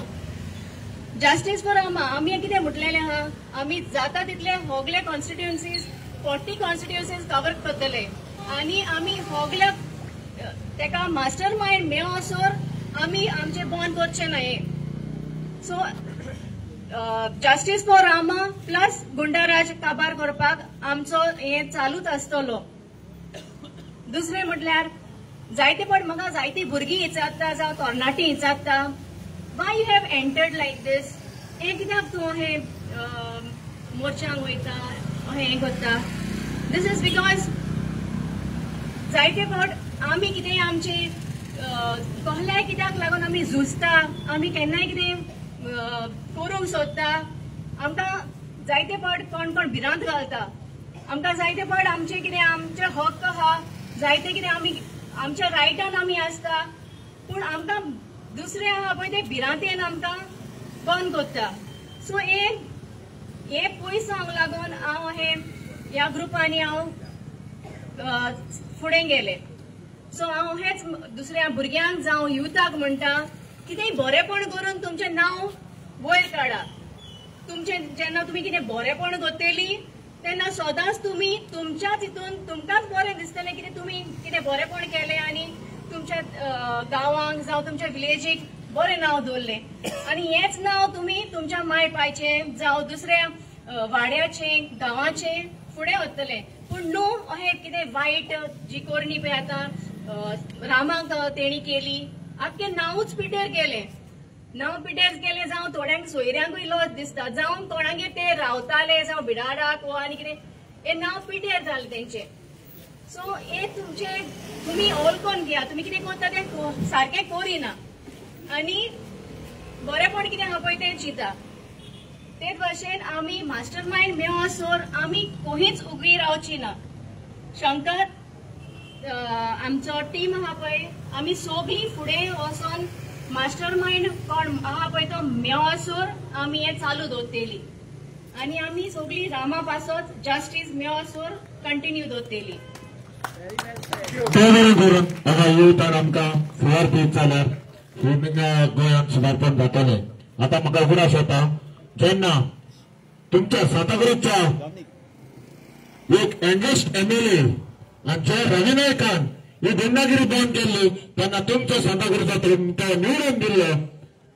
Justice for Rama आमी कितें म्हटलेलें आहा, आमी जाता तितले होगले कॉन्स्टिट्युएन्सीज 40 कॉन्स्टिट्युएन्सीज कवर करतले आनी आमी होगल्या तेका मास्टर मायंड मेळोसोर आमी आमचें बंद करचें न्हय. So justice for Rama plus goonda raj काबार करपाक आमचो हें चालूच आसतलो. दुसरें म्हटल्यार जायते फावट म्हाका जायतीं भुरगीं विचारता जावं तरणाटीं विचारता, वाय यू हॅव एंटर्ड लायक दीस, हें कित्याक तूं अहें मोर्चांक वयता, अहें हें करता. दीस इज बिकॉज जायते फावट आमी कितें आमचे कहल्याय कित्याक लागून आमी झुजता, आमी केन्नाय कितें करूंक सोदता, आमकां जायते फावट कोण कोण भिरांत घालता. आमकां जायते फावट आमचे कितें आमचे हक्क आहा, जायते कितें आमी आमच्या रायटान आमी आसता, पूण आमकां दुसरे आहा पळय ते भिरांतेन आमकां बंद करता. सो हे पयसांक लागून हांव ह्या ग्रुपांनी हांव फुडें गेलें. सो हांव हेच दुसऱ्या भुरग्यांक जावं युथाक म्हणटा, कितेंय बरेंपण करून तुमचें नांव वयर काडा. तुमचें जेन्ना तुमी कितें बरेंपण करतलीं तेन्ना सदांच तुमी तुमच्याच हितून तुमकांच बरें दिसतलें कितें तुमी कितें बरेंपण केलें आनी तुमच्या गांवांक जावं तुमच्या विलेजीक बरें नांव दवरलें. आनी हेंच नांव तुमी तुमच्या माय पायचें जावं दुसऱ्या वाड्याचें गांवाचें फुडें व्हरतलें. पूण न्हू अहें कितें वायट जी कोरणी पळय आतां रामाक तेणी केली, आख्खें नांवूच पिड्यार केलें. नांव पिड्यार केलें जावं थोड्यांक सोयऱ्यांकूय लॉस दिसता, जावं कोणागेर ते रावताले जावं बिडाराक वा आनी कितें हें नांव पिड्यार जालें तेंचें. सो हें तुमचें तुमी ओळखून घेया, तुमी कितें करता तें सारकें करिना आनी बरेंपण कितें आहा पळय तें चिंता. तेच भाशेन आमी मास्टर मायंड मेळोसोर आमी कोणीच उगी रावची ना. शंकर आमचो टीम आहा पळय, आमी सगळीं फुडें वचोन मास्टर मायंड कोण आहा पळय तो मेळोसोर आमी हें चालू दवरतलीं आनी आमी सगळीं रामा पासत जस्टीस मेळोसोर कंटिन्यू दवरतलीं. करून हांगा युथान आमकां फुडार दीत जाल्यार गोंयांत सुदारपण जातलें. आतां म्हाका उगडास येता, जेन्ना तुमच्या सांताक्रूजच्या एक यंगेस्ट MLA आणि जय रवी नायकान ही गुंडागिरी बंद केली तेन्ना तुमच्या सांताक्रूजचा तुमकां निवडून दिल्लो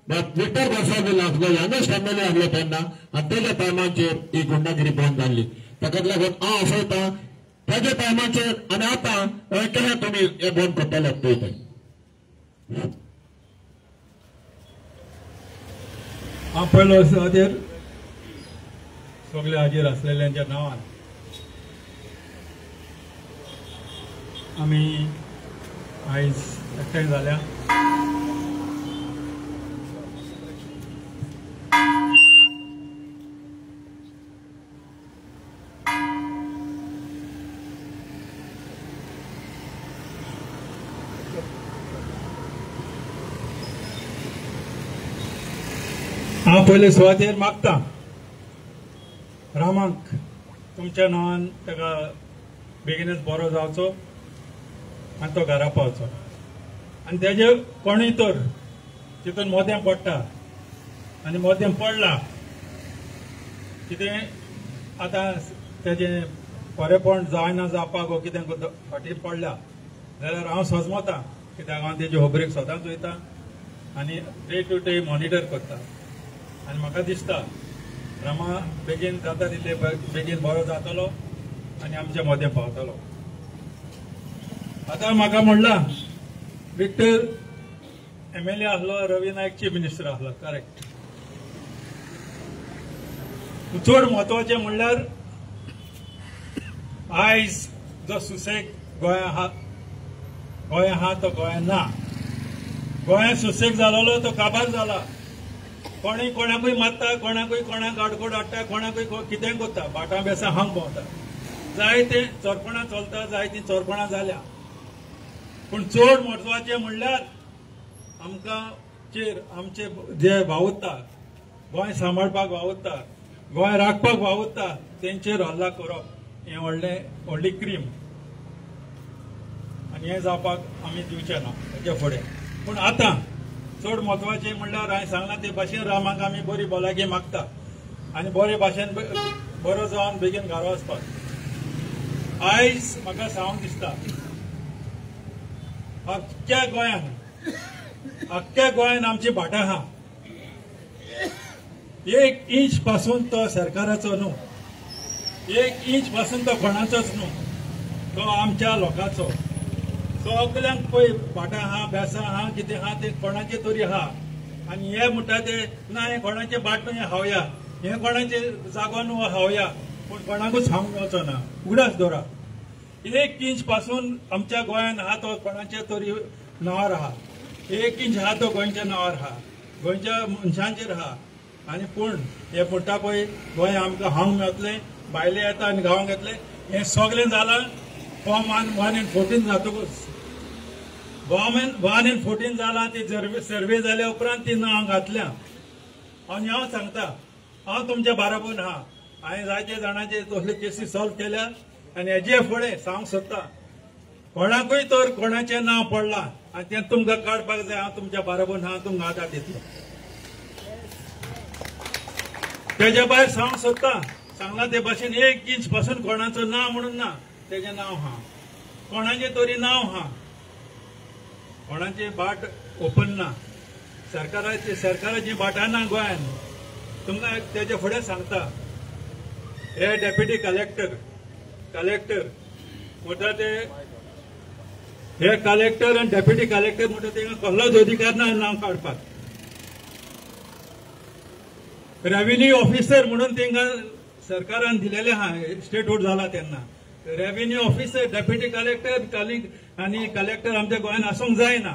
विक्टर गोसावी आसलो, यंगेस्ट MLA आसलो तेन्ना, आनी तेज्या टायमाचेर ही गुंडागिरी बंद जाल्ली. ताकाच लागून हांव आफयता तेज्या टायमाचेर आनी आतां केन्ना तुमी हे बंद करतले पळयता. हांव पयलो हाजेर सगळे हाजेर आसलेल्यांच्या नांवान आमी आयज एकठांय जाल्या. हांव पयले सुवातेर मागता रामाक तुमच्या नांवान ताका बेगीनच बरो जावचो आनी तो घरा पावचो. आनी तेजे कोणूय तर तितून मोदें पडटा आनी मोदें पडला कितें आतां तेजें बरेंपण जायना जावपाक वो कितें फाटीं पडला जाल्यार हांव सजमता, कित्याक हांव तेजे खबरेक सदांच वयता आनी डे टू डे मॉनिटर करता. आनी म्हाका दिसता रामा बेगीन जाता तितले बेगीन बरो जातलो आनी आमचे मदें पावतलो. आतां म्हाका म्हणलां विक्टर MLA आसलो, रवी नायक चीफ मिनिस्टर आसलो, करेक्ट. चड म्हत्वाचें म्हणल्यार आयज जो सुसेग गोंया हा तो गोंया ना. गोंया सुसेग जालोलो तो काबार जाला. कोणी कोणाकूय मारता, कोणाक आडकोड हाडटा, कोणाकूय कितें करता, बाटां बेसां हांग भोंवता. जायते चोरपणां चलता, जायतीं चोरपणां जाल्या. पूण चड म्हत्वाचें म्हणल्यार आमकां आमचे जे वावुरता, गोंय सांबाळपाक वावुरता, गोंय राखपाक वावुरता, तेंचेर हल्ला करप हें व्हडली क्रीम. आनी हें जावपाक आमी दिवचें ना हेचे फुडें. पूण आतां चड म्हत्वाचें म्हणल्यार हांवें सांगलां ते भाशेन रामाक आमी बरी भलायकी मागता आनी बरे भाशेन बरो जावन बेगीन घरा वचपाक. आयज म्हाका सांगूंक दिसता अख्ख्या गोंयान आमची भाटां आहा. 1 इंच पासून तो सरकाराचो न्हू, 1 इंच पासून तो कोणाचोच न्हू, तो आमच्या लोकांचो. सगल्यांक पळय भाटां आहा, बेसां आहा, कितें आहा ते कोणाचे तरी आहा. आनी हे म्हणटा ते ना हें कोणाचें भाट न्हू, हें हावया, हें कोणाचे जागो न्हू, हावया. पूण कोणाकूच हांग मेळचो ना. उगडास दवरा. 1 इंच पासून आमच्या गोंयान आहा तो कोणाचे तरी नांवार आहा. 1 इंच आहा तो गोंयच्या नांवार आहा, गोंयच्या मनशांचेर आहा. आनी पूण हे म्हणटा पळय गोंय आमकां हांग मेळटलें, भायले येता आनी गांवांक येतले, हें सगळें जालां फॉर्म 114 जातकूच. गव्हर्मेंट 114 जालां, ती सर्वे जाल्या उपरांत ती नांव घातल्या. आनी हांव सांगता, हांव तुमच्या बाराबून आहा. हांवें जायते जाणांचे तसले केसी सॉल्व केल्या आनी हेजे फुडें सांगूंक सोदता, कोणाकूय तर कोणाचें नांव पडलां आनी तें तुमकां काडपाक जाय, हांव तुमच्या बाराबून आहा, तुमकां आदार दितलो. तेज्या भायर सांगूंक सोदता, सांगलां ते भाशेन 1 इंच पासून कोणाचो नांव म्हणून ना, तेजें नांव आहा. कोणाचें तरी नांव आहा, कोणाचे बाट ओपन ना, सरकाराची बाटां ना गोंयान. तुमकां तेजे फुडें सांगता, हे डेप्युटी कलेक्टर म्हणटा ते, हे कलेक्टर आनी डेप्युटी कलेक्टर म्हणटा तेंकां कसलोच अधिकार ना नांव काडपाक. रेव्हेन्यू ऑफिसर म्हणून तेंकां सरकारान दिलेले आहा, स्टेटहूड जाला तेन्ना. रेव्हेन्यू ऑफिसर, डेप्युटी कलेक्टर आनी कलेक्टर आमच्या गोंयान आसूंक जायना.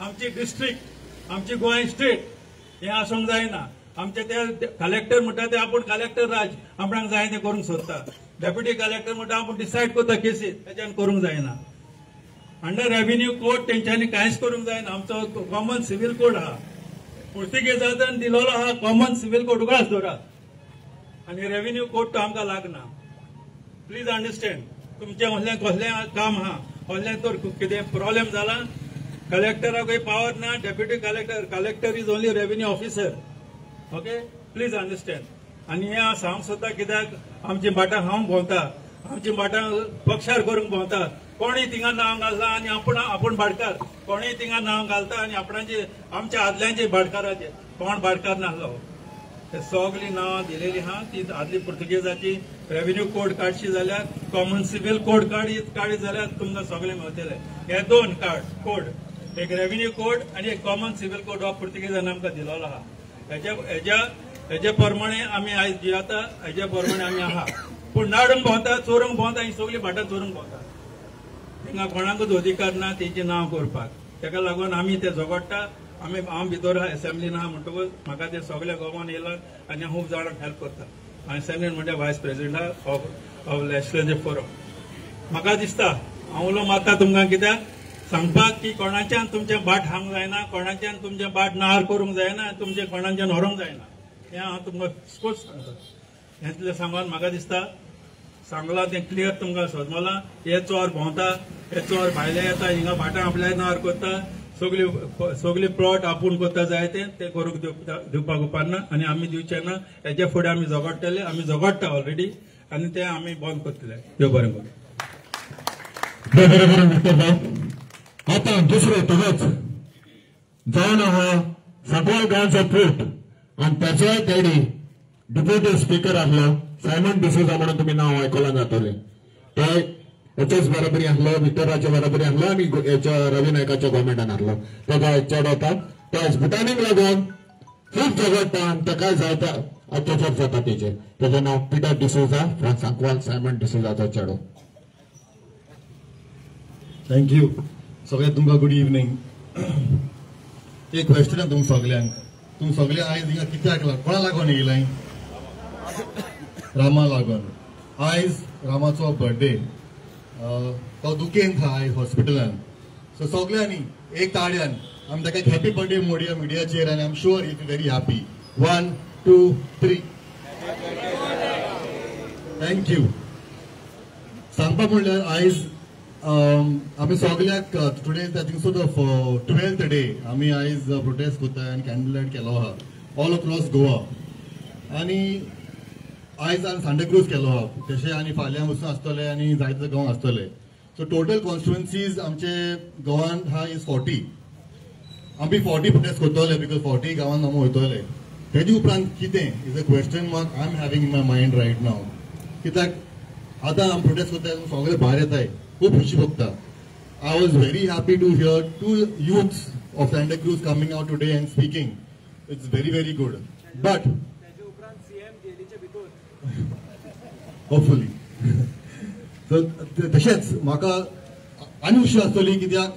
आमची डिस्ट्रिक्ट, आमची गोंय स्टेट हें आसूंक जायना. आमचे ते कलेक्टर म्हणटा ते आपूण कलेक्टर राज, आपणाक जाय तें करूंक सोदता. डेप्युटी कलेक्टर म्हणटा आपूण डिसायड करता केसी, तेच्यान करूंक जायना. अंडर रेव्हेन्यू कोड तेंच्यांनी कांयच करूंक जायना. आमचो कॉमन सिव्हील कोड आहा, पुर्तुगेजान दिलेलो आहा कॉमन सिव्हील कोड, उगडास दवरात. आनी रेव्हेन्यू कोड तो आमकां लागना. प्लीज अंडरस्टँड, तुमचें कसलें काम आहा, कसलें तर कितें प्रॉब्लेम जाला, कलेक्टराकूय पावर ना, deputy collector is only revenue officer. Okay, please understand. आनी हें हांव सांगूंक सोदता, कित्याक आमची बाटां हांव भोंवता, आमची बाटां पक्षार करूंक भोंवता. कोणीय थिंगा नांव घालता आनी आपूण भाटकार, कोणीय थिंगा नांव घालता आनी आपणाचे आमच्या आदल्यांचे भाटकाराचे, कोण भाटकार नासलो. ते सगळी नांवां दिलेली आहा. ती आदली पुर्तुगेजाची. रेव्हेन्यू कोड काडची जाल्यार, कॉमन सिव्हील कोड काडीत जाल्यार तुमकां सगळें मेळटलें. हे 2 कोड, एक रेव्हेन्यू कोड आनी एक कॉमन सिव्हील कोड, हो पुर्तुगेजान आमकां दिलेलो आहा. हेजे प्रमाणे आमी आयज जियेता, हेजे प्रमाणे आमी आहा. पूण नाडूंक भोंवता, चोरूंक भोंवता, ही सगळीं भाटां चोरूंक भोंवता. हिंगा कोणाकूच अधिकार ना तेंचें नांव करपाक. तेका लागून आमी ते झगडटा. हांव भितर असेंब्लीन आहा म्हणटकूच म्हाका ते सगळे गोवन येयला आनी हांव खूब जाणांक हेल्प करता. हांव असेंब्लीन म्हणजे vice president of legislative forum. म्हाका दिसता हांव उलो मारता तुमकां कित्याक सांगपाक की कोणाच्यान तुमचें बाट हांग जायना, कोणाच्यान तुमचें बाट नार करूंक जायना, तुमचें कोणाच्यान व्हरोंक जायना. हें हांव तुमकां स्पोर्ट सांगता. हेतलें सांगून म्हाका दिसता सांगलां तें क्लियर तुमकां सोदमलां. हे चोर भोंवता, हे चोर भायले येता, हिंगा भाटां आपल्या नार करता, सगळी प्लॉट आपूण करता जाय ते करूंक दिवपाक उपकारना आनी आमी दिवचे ना. हेजे फुडें आमी झगडटले, आमी झगडटा ऑलरेडी आनी ते आमी बंद करतले. देव बरें करूं. आता दुसरें तोच जावन आहा सांकवाळ गांवचो पूत आनी त्याचोय डॅडी डेप्युटी स्पीकर आसलो सायमन डिसोजा म्हणून तुमी नांव आयकलां जातलें. ते हेचेच बरोबरी आसलो, भितराच्या बरोबरी आसलो आनी हेच्या रवी नायकाच्या गव्हर्मेंटान आसलो. तेका चेडो होता. त्या हॉस्पिटलाक लागून खूब झगडटा आनी ताका जायता अत्याचार जाता तेचे. तेजें नांव पिटर डिसोजा फ्रॉम सांकवाल सायमन डिसोजाचो चेडो. थँक्यू. सगळ्यांक तुमकां गुड इवनिंग. एक क्वेश्चन आहे तुमकां सगळ्यांक. तुम सगळे आयज हिंगा कित्याक कोणा लागून येयलाय? रामा लागून. आयज रामाचो बर्थडे. तो दुखेन था आयज हॉस्पिटलान. सो सगळ्यांनी एक ताळ्यान आमी ताका एक हॅपी बर्थडे म्हणुया मिडियाचेर आनी I am sure you very happy. 1 2 3. Thank you. सांगपाक म्हणल्यार आयज आमी सगळ्याक today I think so the 12th day आमी आयज प्रोटेस्ट कोत्ताय आनी कॅन्डल लायट केलो आहा ऑल अक्रॉस गोवा. आनी आयज हांवें सांताक्रूज केलो आहा तशें आनी फाल्यां वचून आसतले आनी जायते गांव आसतले. सो टोटल कॉन्स्टिट्युएन्सीज आमचे गोवान हा इज 40. आमी 40 प्रोटेस्ट करतले बिकॉज 40 गांवांत आमी वयतले. तेजे उपरांत कितें is a question mark I am having in my mind right now. कित्याक आतां आमी प्रोटेस्ट करता सगळे भायर येताय खूब खुशी भोगता. I was very happy to hear 2 youths of Santa Cruz coming out today and speaking. It's very, very good. But hopefully. So तशेंच म्हाका आनी खुशी आसतली कित्याक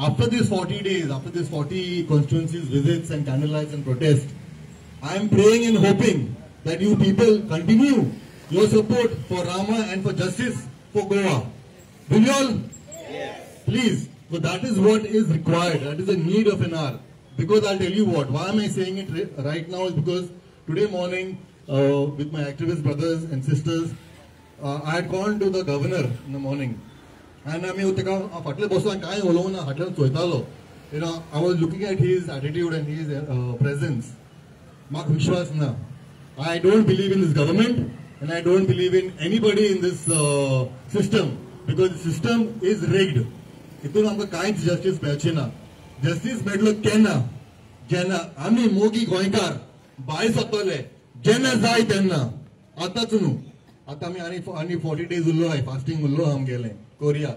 after these 40 days, after these 40 constituencies visits and candlelights and protests, I am praying and hoping that you people continue your support for Rama and for justice for Goa. Will you all? Yes. Please. So that is what is required. That is the need of an hour. Because I'll tell you what. Why am I saying it right now is because today morning with my activist brothers and sisters, I had gone to the governor in the morning. And I mean, फाटले बसून काय उलोवना फाटल्यान चोयतालो. You know, I was looking at his attitude and his presence. म्हाका विश्वास ना. I don't believe in this government and I don't believe in anybody in this system. Because the system is rigged. हितून आमकां कांयच justice मेळची ना. Justice मेळटलो केन्ना जेन्ना आमी मोगी गोंयकार भायर सरतले जेन्ना जाय तेन्ना. आतांच न्हू. आतां आमी आनी 40 days उरलो आहाय फास्टींग उरलो आमगेलें कोरिया.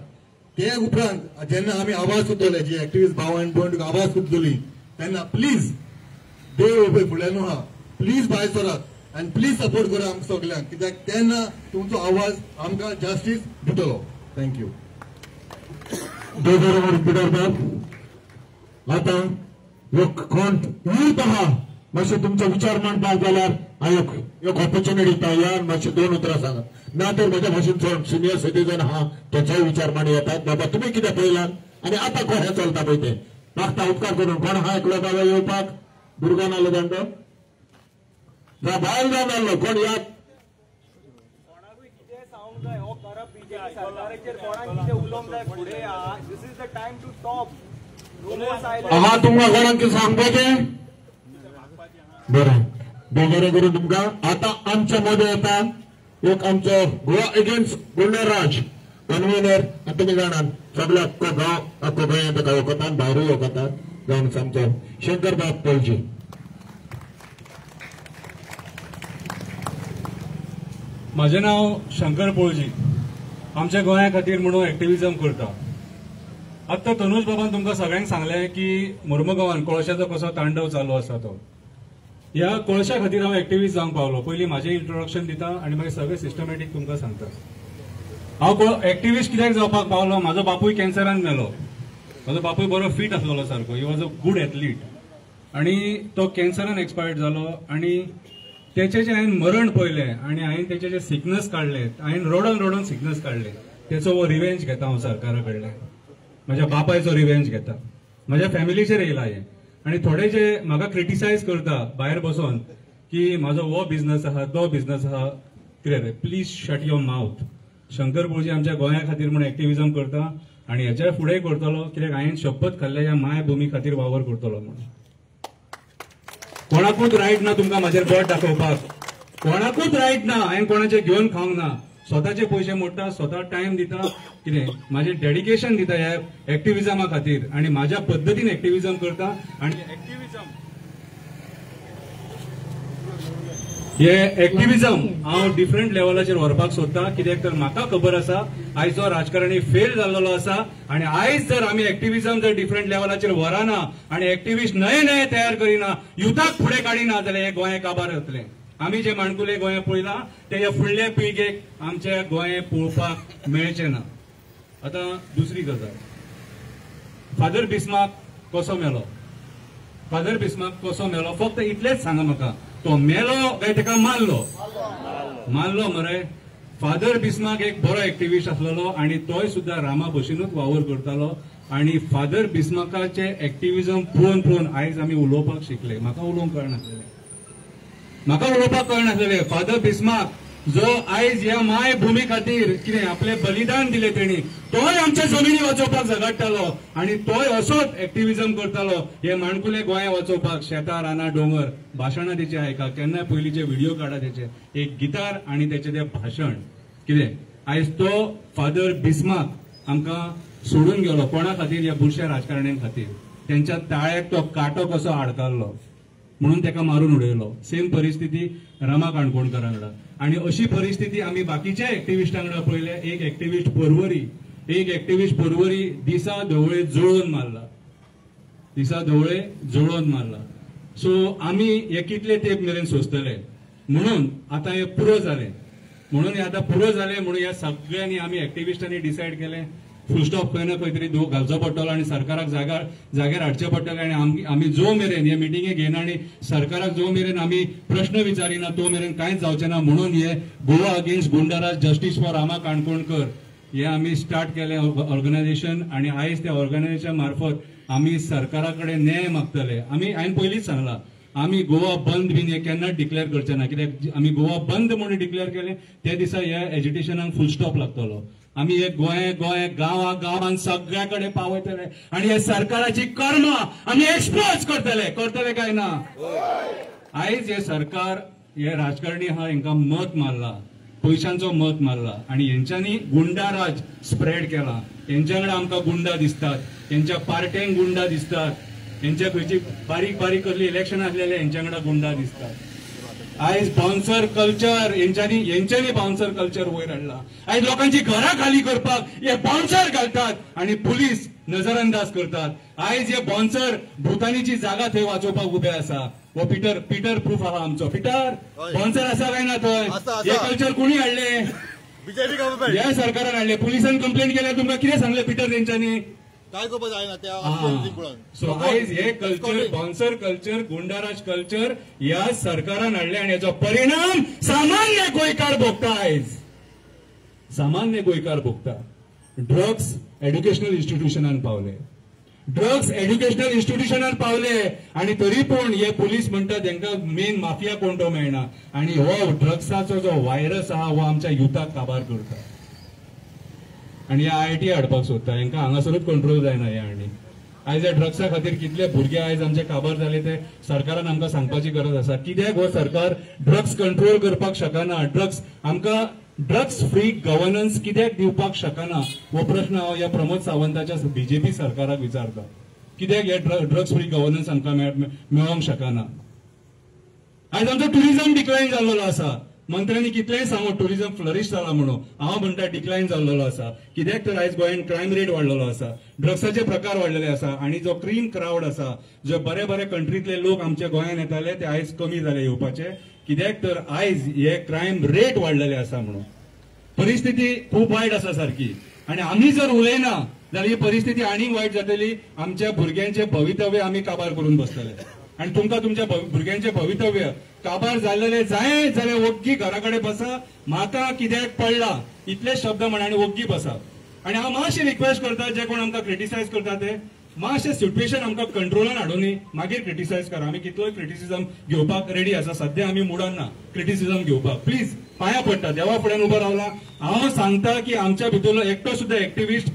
ते उपरांत जेन्ना आमी आवाज सुटतले जी एक्टिविस्ट भावान भयण आवाज सुटतली तेन्ना प्लीज देव पळय फुड्यान आहा प्लीज भायर सरात आनी प्लीज सपोर्ट करा आमकां सगळ्यांक कित्याक तेन्ना तुमचो आवाज आमकां जस्टीस दितलो. Thank you. आता कोण यूथ आहा मातशें तुमचो विचार मांडपाक जाल्यार हांव एक ऑपॉर्च्युनिटी दिता. मातशें 2 उतरां सांगा ना तर म्हज्या भाशेन चड सिनियर सिटीजन आहा तेचोय विचार मांडूं येतात. बाबा तुमी कितें पळयलां आनी आतां कोण हें चलता पळय तें मागता उपकार करून कोण आहा एकलो बाबा येवपाक. भुरगो नालो जाणटो जा भायर जावन आहलो कोण याद आहा तुमकां कोणाक कितें सांगपाचें बरें बेगीन करून तुमकां. आतां आमचे मदें येता एक आमचो गोवा एगेन्स्ट गुंडाराज कन्व्हेनर. आनी तुमी जाणात सगळे आख्खो गांव आख्खो गोंय ताका वखतात भायरूय वखतात जावन आमचो शंकर बाब पळजी. माझे नाव शंकर पोळजी. आमच्या गोंया खातीर म्हणून एक्टिविजम करता. आतां तनुज बाबान तुमकां सगळ्यांक सांगलें की मुर्मुगांवान कोळशाचो कसो तांडव चालू आसा तो. ह्या कोळशा खातीर हांव एक्टिविस्ट जावंक पावलो. पयलीं म्हाजें इंट्रोडक्शन दिता आनी मागीर सगळें सिस्टमॅटीक तुमकां सांगता. हांव एक्टिविस्ट कित्याक जावपाक पावलो. म्हाजो बापूय कॅन्सरान मेलो. म्हाजो बापूय बरो फीट आसलेलो सारको. He was a good athlete आनी तो कॅन्सरान एक्सपायर्ड जालो आनी तेचे जे हांवें मरण पळयलें आनी हांवें तेचे जे सिकनस काडले हांवें रडोन सिकनस काडले तेचो हो रिवेंज घेता हांव सरकारा कडल्यान. म्हज्या बापायचो रिवेंज घेता. म्हज्या फॅमिलीचेर येयला हें. आनी थोडे जे म्हाका क्रिटिसायज करता भायर बसून की म्हाजो हो बिझनस आहा तो बिझनस आहा कितें रे please shut your mouth. Shankar Polji आमच्या गोंया खातीर म्हूण एक्टिविजम करता आनी हेच्या फुडेंय करतलो कित्याक हांवें शपथ खाल्ल्या ह्या मायभुमी खातीर वावर करतलो म्हणून. कोणाकूच रायट ना तुमकां म्हाजेर बोट दाखोवपाक. कोणाकूच रायट ना. हांवें कोणाचे घेवन खावंक ना. स्वताचे पयशे मोडटा स्वता टायम दिता कितें म्हाजें डेडिकेशन दिता ह्या एक्टिविजमा खातीर आनी म्हाज्या पद्दतीन एक्टिविजम करता. आनी एक्टिविजम हांव डिफरंट लेवलाचेर व्हरपाक सोदता कित्याक तर म्हाका खबर आसा आयचो राजकारणी फेल जाल्लो आसा आनी आयज जर आमी एक्टिविजम जर डिफरंट लेवलाचेर व्हरना आनी एक्टिविस्ट नये तयार करिना युथाक फुडें काडिना जाल्यार हे गोंय काबार जातलें आमी जे माणकुले गोंया पळयला तेच्या फुडल्या पिळगेक आमच्या गोंय पळोवपाक मेळचें ना. आतां दुसरी गजाल, फादर बिस्मार्क कसो मेलो? फादर बिस्मार्क कसो मेलो फक्त इतलेंच सांगा म्हाका, तो मेलो काय ताका मारलो? मारलो मरे. फादर बिस्मार्क एक बरो एक्टिव्हिस्ट आसलेलो आणि तोय सुद्धा रामा भशेनूच वावर करतालो आणि फादर बिस्मार्काचे एक्टिव्हिजम पळोवन आयज आमी उलोवपाक शिकले. म्हाका उलोवंक कळनासलें. फादर बिस्मार्क जो आयज ह्या मायभूमी खातीर कितें आपले बलिदान दिले तेणी, तोय आमच्या जमिनी वाचोवपाक झगडटालो आणि तोय असोच एक्टिव्हिजम करतालो हे माणकुले गोंया वाचोवपाक. शेतां रानां डोंगर भाशणां तेचे आयका, केन्नाय पयलींचे व्हिडिओ काडा तेचे, एक गिटार आणि तेचे ते भाशण कितें. आयज तो फादर बिस्मार्क आमकां सोडून गेलो. कोणा खातीर? ह्या बुरश्या राजकारण्यां खातीर. त्यांच्या ताळ्याक तो कांटो कसो आडकारलो म्हणून ताका मारून उडयलो. सेम परिस्थिती रमा काणकोणकारां वांगडा. आणि अशी परिस्थिती आमी बाकीच्या एक्टिव्हिस्टां वांगडा पळयले. एक एक्टिव्हिस्ट परवरी दिसा धवळे जळोवन मारला. सो आमी हे कितले तेप मेरेन सोंसतले म्हणून आतां हे पुरो जालें म्हणून ह्या सगळ्यांनी आमी एक्टिव्हिस्टांनी डिसायड केलें फुलस्टॉप खंय ना खंय तरी घालचो पडटलो आणि सरकाराक जाग्यार हाडचें पडटलें. आणि आमी जो मेरेन हे मिटिंगे घेयना आणि सरकाराक जो मेरेन आमी प्रश्न विचारिना तो मेरेन कांयच जावचें ना म्हणून हे गोवा अगेन्स्ट गुंडाराज जस्टीस फॉर रामा काणकोणकर हे आमी स्टार्ट केलें ऑर्गनायझेशन. आणि आयज त्या ऑर्गनायझेशन मार्फत आमी सरकारा कडेन न्याय मागतले. हांवें पयलींच सांगलां आमी गोवा बंद बीन हे केन्नाच डिक्लेअर करचे ना, कित्याक आमी गोवा बंद म्हणून डिक्लेअर केलें त्या दिसा ह्या एज्युटेशनाक फुल स्टॉप लागतलो. आमी हे गोंय गांवां सगळ्या कडेन पावयतले आणि हे सरकाराची कर्मां आमी एक्सपोज करतले काय ना? आयज हे सरकार हे राजकारणी आहा हांकां मत मारला, पयशांचो मत मारला आणि हेंच्यांनी गुंडाराज स्प्रेड केला. हेंच्या वांगडा आमकां गुंडा दिसतात, हेंच्या पार्ट्यांक गुंडा दिसतात, हेंच्या खंयची बारीक कसली इलेक्शन आसलेले हेंच्या वांगडा गुंडा दिसतात. आयज बाउन्सर कल्चर हेंच्यांनी बाउन्सर कल्चर वयर हाडला. आयज लोकांची घरां खाली करपाक हे बाउन्सर घालतात आणि पुलीस नजरअंदाज करतात. आयज हे बाउन्सर भुतानीची जागा थंय वाचोवपाक उबे आसा. हो पिटर प्रूफ आहा आमचो. पिटर बाउन्सर आसा काय ना थंय? हे कल्चर कोणी हाडले? बीजेपी गव्हर्नमेंट ह्या सरकारान हाडले. पुलिसांनी कंप्लेंट केल्यार तुमकां कितें सांगलें पिटर तेंच्यांनी? काय गो जायना त्या. सो आयज हे culture bouncer culture goonda raj culture ह्या सरकारान हाडले आणि याचो परिणाम सामान्य गोंयकार भोगता. आयज सामान्य गोंयकार भोगता. ड्रग्स एज्युकेशनल इन्स्टिट्यूशनान पावले आणि तरी पूण हे पुलीस म्हणटात तांकां मेन माफिया कोण तो मेळना. आणि हो ड्रग्साचो जो व्हायरस आहा हो आमच्या युथाक काबार करता आणि IIT हाडपाक सोदता. हांकां हांगासरूच कंट्रोल जायना हे. आणि आयज ह्या ड्रग्सा खातीर कितले भुरगे आयज आमचे काबार जाले ते सरकारान आमकां सांगपाची गरज आसा. कित्याक हो सरकार ड्रग्स कंट्रोल करपाक शकना? आमकां ड्रग्स फ्री गव्हर्नन्स कित्याक दिवपाक शकना हो प्रश्न हांव ह्या प्रमोद सावंताच्या BJP सरकाराक विचारता. कित्याक हे ड्रग्स फ्री गव्हर्नन्स आमकां मेळोंक शकना? आयज आमचो टुरिझम डिक्लायन जाल्लो आसा. मंत्र्यांनी कितलेंय सांगो टुरिझम फ्लरिश जाला म्हणून, हांव म्हणटा डिक्लायन जाल्लो आसा. कित्याक तर आयज गोंयांत क्रायम रेट वाडलेलो आसा, ड्रग्साचे प्रकार वाडलेले आसा आणि जो क्रीम क्राउड आसा, जो बरे कंट्रीतले लोक आमच्या गोंयांत येताले ते आयज कमी जाले येवपाचे. कित्याक तर आयज हे क्रायम रेट वाडलेले आसा म्हणून. परिस्थिती खूप वायट आसा सारकी. आणि आमी जर उलयना जाल्यार ही परिस्थिती आनीक वायट जातली. आमच्या भुरग्यांचे भवितव्य आमी काबार करून बसतले आणि तुमकां तुमच्या भुरग्यांचे भवितव्य काबार जाल्लेले जाय जाल्यार वग्गी घरा कडेन बसा. म्हाका कित्याक पडला इतले शब्द म्हणा आणि वग्गी बसा. आणि हांव मातशें रिक्वेस्ट करता जे कोण आमकां क्रिटिसायज करता ते मातशें सिच्युएशन आमकां कंट्रोलान हाडूनी मागीर क्रिटिसायज करा. आमी कितलोय क्रिटिसिजम घेवपाक रेडी आसा. सध्या आमी मुडान ना क्रिटिसिजम घेवपाक. प्लीज पांया पडटा देवा फुड्यान उबो रावला. हांव सांगता की आमच्या भितरलो एकटो सुद्धा एक्टिव्हिस्ट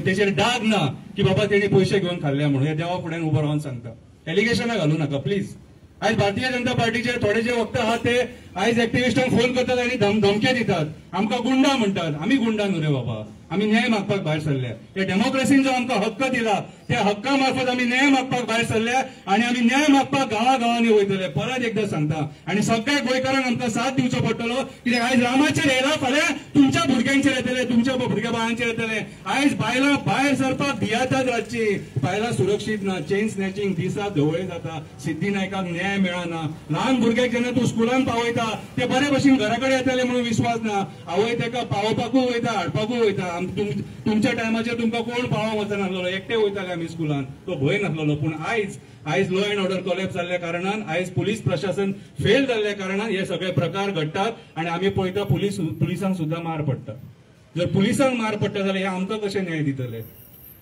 तेचेर डाग ना की बाबा तेणी पयशे घेवन खाल्ले म्हणून. हे देवा फुड्यान उबो रावन सांगता. एलिगेशनां घालू नाका प्लीज. आयज भारतीय जनता पार्टीचे थोडे जे वक्ते आहात ते आयज एक्टिव्हिस्टांक फोन करतात आनी धमक्या दितात, आमकां गुंडा म्हणटात. आमी गुंडा न्हू रे बाबा, आमी न्याय मागपाक भायर सरल्या. त्या डेमोक्रेसीन जो आमकां हक्क दिला त्या हक्का मार्फत आमी न्याय मागपाक भायर सरल्या आनी आमी न्याय मागपाक गांवागांवांनी वयतले. परत एकदां सांगता आनी सगळ्या गोंयकारांक आमकां साथ दिवचो पडटलो. कित्याक आयज रामाचेर येयला, फाल्यां तुमच्या भुरग्यांचेर येतले, तुमच्या भुरग्या बाळांचेर येतले. आयज बायलां भायर सरपाक भियातात रातची, बायलां सुरक्षीत ना. चेन स्नॅचिंग दिसा ढवळे जाता, सिद्धी नायकाक न्याय मेळना. ल्हान भुरग्याक जेन्ना तूं स्कुलान पावयता ते बरे भशेन घरा कडेन येतले म्हणून विश्वास ना. आवय ताका पावोवपाकूय वयता, हाडपाकूय वयता. तुमच्या टायमाचेर तुमकां कोण पावोवंक वचनासलो, एकटे वयताले आमी स्कुलान, तो भंय नासलो. पूण आयज लॉ अँड ऑर्डर कोलॅप्स जाल्ल्या कारणान, आयज पुलीस प्रशासन फेल जाल्ल्या कारणान हे सगळे प्रकार घडटात. आनी आमी पळयता पुलिसांक सुद्दां मार पडटा. जर पुलिसांक मार पडटा जाल्यार हे आमकां कशें न्याय दितले?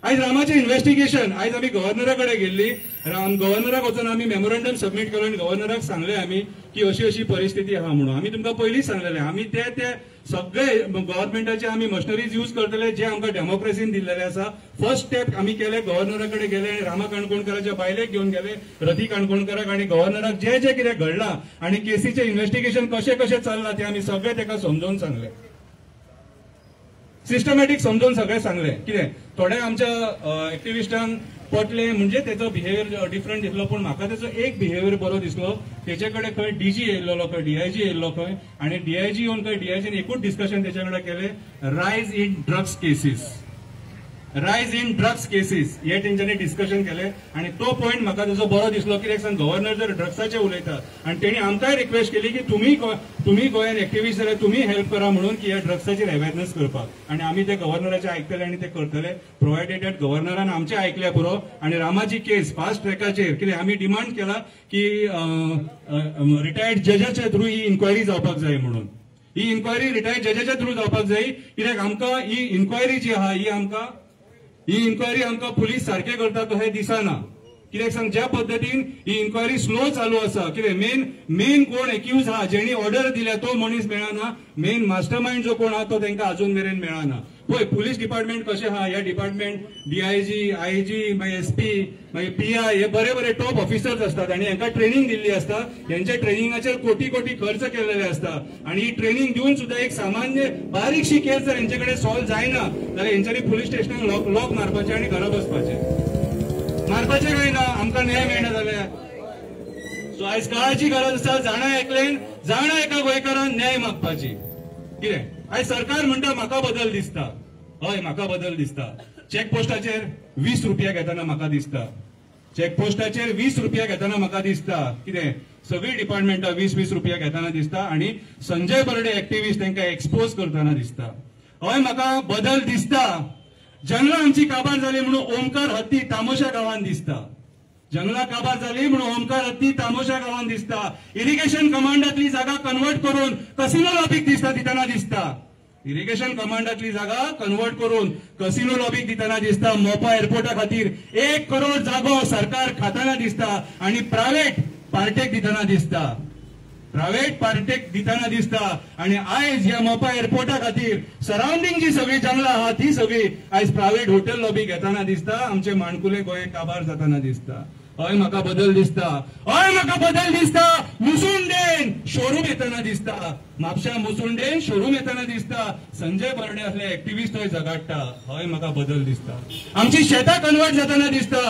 आयज रामाचें इन्व्हेस्टिगेशन, आयज आमी गव्हर्नरा कडेन गेल्ली, गव्हर्नराक वचून आमी मेमोरंडम सबमीट केलो आनी गव्हर्नराक सांगलें आमी की अशी अशी परिस्थिती आहा म्हणून. आमी तुमकां पयलींच सांगलेलें, आमी ते सगळे गव्हर्नमेंटाचे आमी मशिनरीज यूज करतले जे आमकां डेमोक्रेसीन दिल्लेले आसा. फर्स्ट स्टेप आमी केले, गव्हर्नरा कडेन गेले आनी रामा काणकोणकराच्या बायलेक घेवन गेले, रती काणकोणकराक, आनी गव्हर्नराक जे जे कितें घडलां आनी केसीचें इन्व्हेस्टिगेशन कशें कशें चल्लां ते आमी सगळे ताका समजोवन सांगले, सिस्टमॅटीक समजून सगळें सांगलें. कितें थोडे आमच्या एक्टिव्हिस्टांक पटले म्हणजे तेचो बिहेवियर डिफरंट दिसलो, पूण म्हाका तेचो एक बिहेवियर बरो दिसलो. तेचे कडेन खंय डीजी येयल्लो, खंय डीआयजी येयल्लो खंय, आनी डीआयजी येवन खंय डीआयजीन एकूच डिस्कशन तेचे कडेन केलें, रायज इन ड्रग्स केसीस, रायज इन ड्रग्स केसीस हे तेंच्यांनी डिस्कशन केलें. आनी तो पॉयंट म्हाका तेजो बरो दिसलो. कित्याक सांग, गव्हर्नर जर ड्रग्साचेर उलयता आनी तेणी आमकांय रिक्वेस्ट केली की तुम्ही गोंयान एक्टिव्हिस्ट जाल्यार तुम्ही हेल्प करा म्हणून की ह्या ड्रग्साचेर अवेरनेस करपाक. आनी आमी ते गव्हर्नराचे आयकतले आनी ते करतले. प्रोवायडेड दॅट गव्हर्नरान आमचे आयकल्या पुरो. आनी रामाची केस फास्ट ट्रॅकाचेर, कितें आमी डिमांड केला की रिटायर्ड जजाच्या थ्रू ही इन्क्वायरी जावपाक जाय म्हणून. ही इन्क्वायरी रिटायर्ड जजाच्या थ्रू जावपाक जाय. कित्याक आमकां ही इन्क्वायरी जी आहा ही इन्क्वायरी आमकां पुलीस सारखे करता तशें दिसना. कित्याक सांग, ज्या पद्दतीन ही इन्क्वायरी स्लो चालू आसा, कितें मेन कोण एक्यूज आहा, जेणी ऑर्डर दिल्या तो मनीस मेळना, मेन मास्टर माइंड जो कोण आहा तो तांकां अजून मेरेन मेळना. पळय पुलीस डिपार्टमेंट कशें आहा, ह्या डिपार्टमेंट डीआयजी, आयजी, मागीर एसपी, मागीर पीआय हे बरे बरे टॉप ऑफिसर्स असतात आनी हांकां ट्रेनिंग दिल्ली आसता. हेंच्या ट्रेनिंगाचेर कोटी कोटी खर्च केलेले आसता. आनी ही ट्रेनिंग दिवन सुद्धा एक सामान्य बारीकशी केस जर हेंचे कडेन सॉल्व जायना जाल्यार हेंच्यांनी पुलीस स्टेशनाक लॉक मारपाचे आनी घरा बसपाचे. मारपाचे काय ना, आमकां न्याय मेळना जाल्यार. सो आयज काळाची गरज आसा, जाणा एकलेन जाणा एका गोंयकारान न्याय मागपाची. कितें आयज सरकार म्हणटा म्हाका बदल दिसता, हय म्हाका बदल दिसता. चॅकपोस्टाचेर 20 रुपया घेताना म्हाका दिसता, चॅकपोस्टाचेर 20 रुपया घेताना म्हाका दिसता. कितें सगळी डिपार्टमेंटां 20-20 रुपया घेताना दिसता. आनी संजय बर्डे एक्टिव्हिस्ट तांकां एक्सपोज करताना दिसता. हय म्हाका बदल दिसता. जंगलां आमची काबार जाली म्हणून ओमकार हत्ती तामोशा गांवांत दिसता. जंगलां काबार जाली म्हणून ओमकार हत्ती तामोशा गांवांत दिसता. इरिगेशन कमांडातली जागा कन्वर्ट करून कसिनो लॉबीक दिताना दिसता. इरिगेशन कमांडातली जागा कन्वर्ट करून कसिनो लॉबीक दिताना दिसता. मोपा एअरपोर्टा खातीर 1 करोड जागो सरकार खाताना दिसता आनी प्रायव्हेट पार्टेक दिताना दिसता. प्रायव्हेट पार्टेक दिताना दिसता. आनी आयज ह्या मोपा एअरपोर्टा खातीर सराउंडिंग जी सगळी जंगलां आहा ती सगळी आयज प्रायव्हेट हॉटेल लॉबी घेताना दिसता. आमचे माणकुले गोंय काबार जाताना दिसता. हय म्हाका बदल दिसता. हय म्हाका बदल दिसता. मुसुंडेन शोरूम येताना दिसता. म्हापशा मुसुंडेन शोरूम येताना दिसता. संजय बर्डे असले एक्टिव्हिस्ट थंय झगडटा. हय म्हाका बदल दिसता. आमची शेतां कन्वर्ट जाताना दिसता.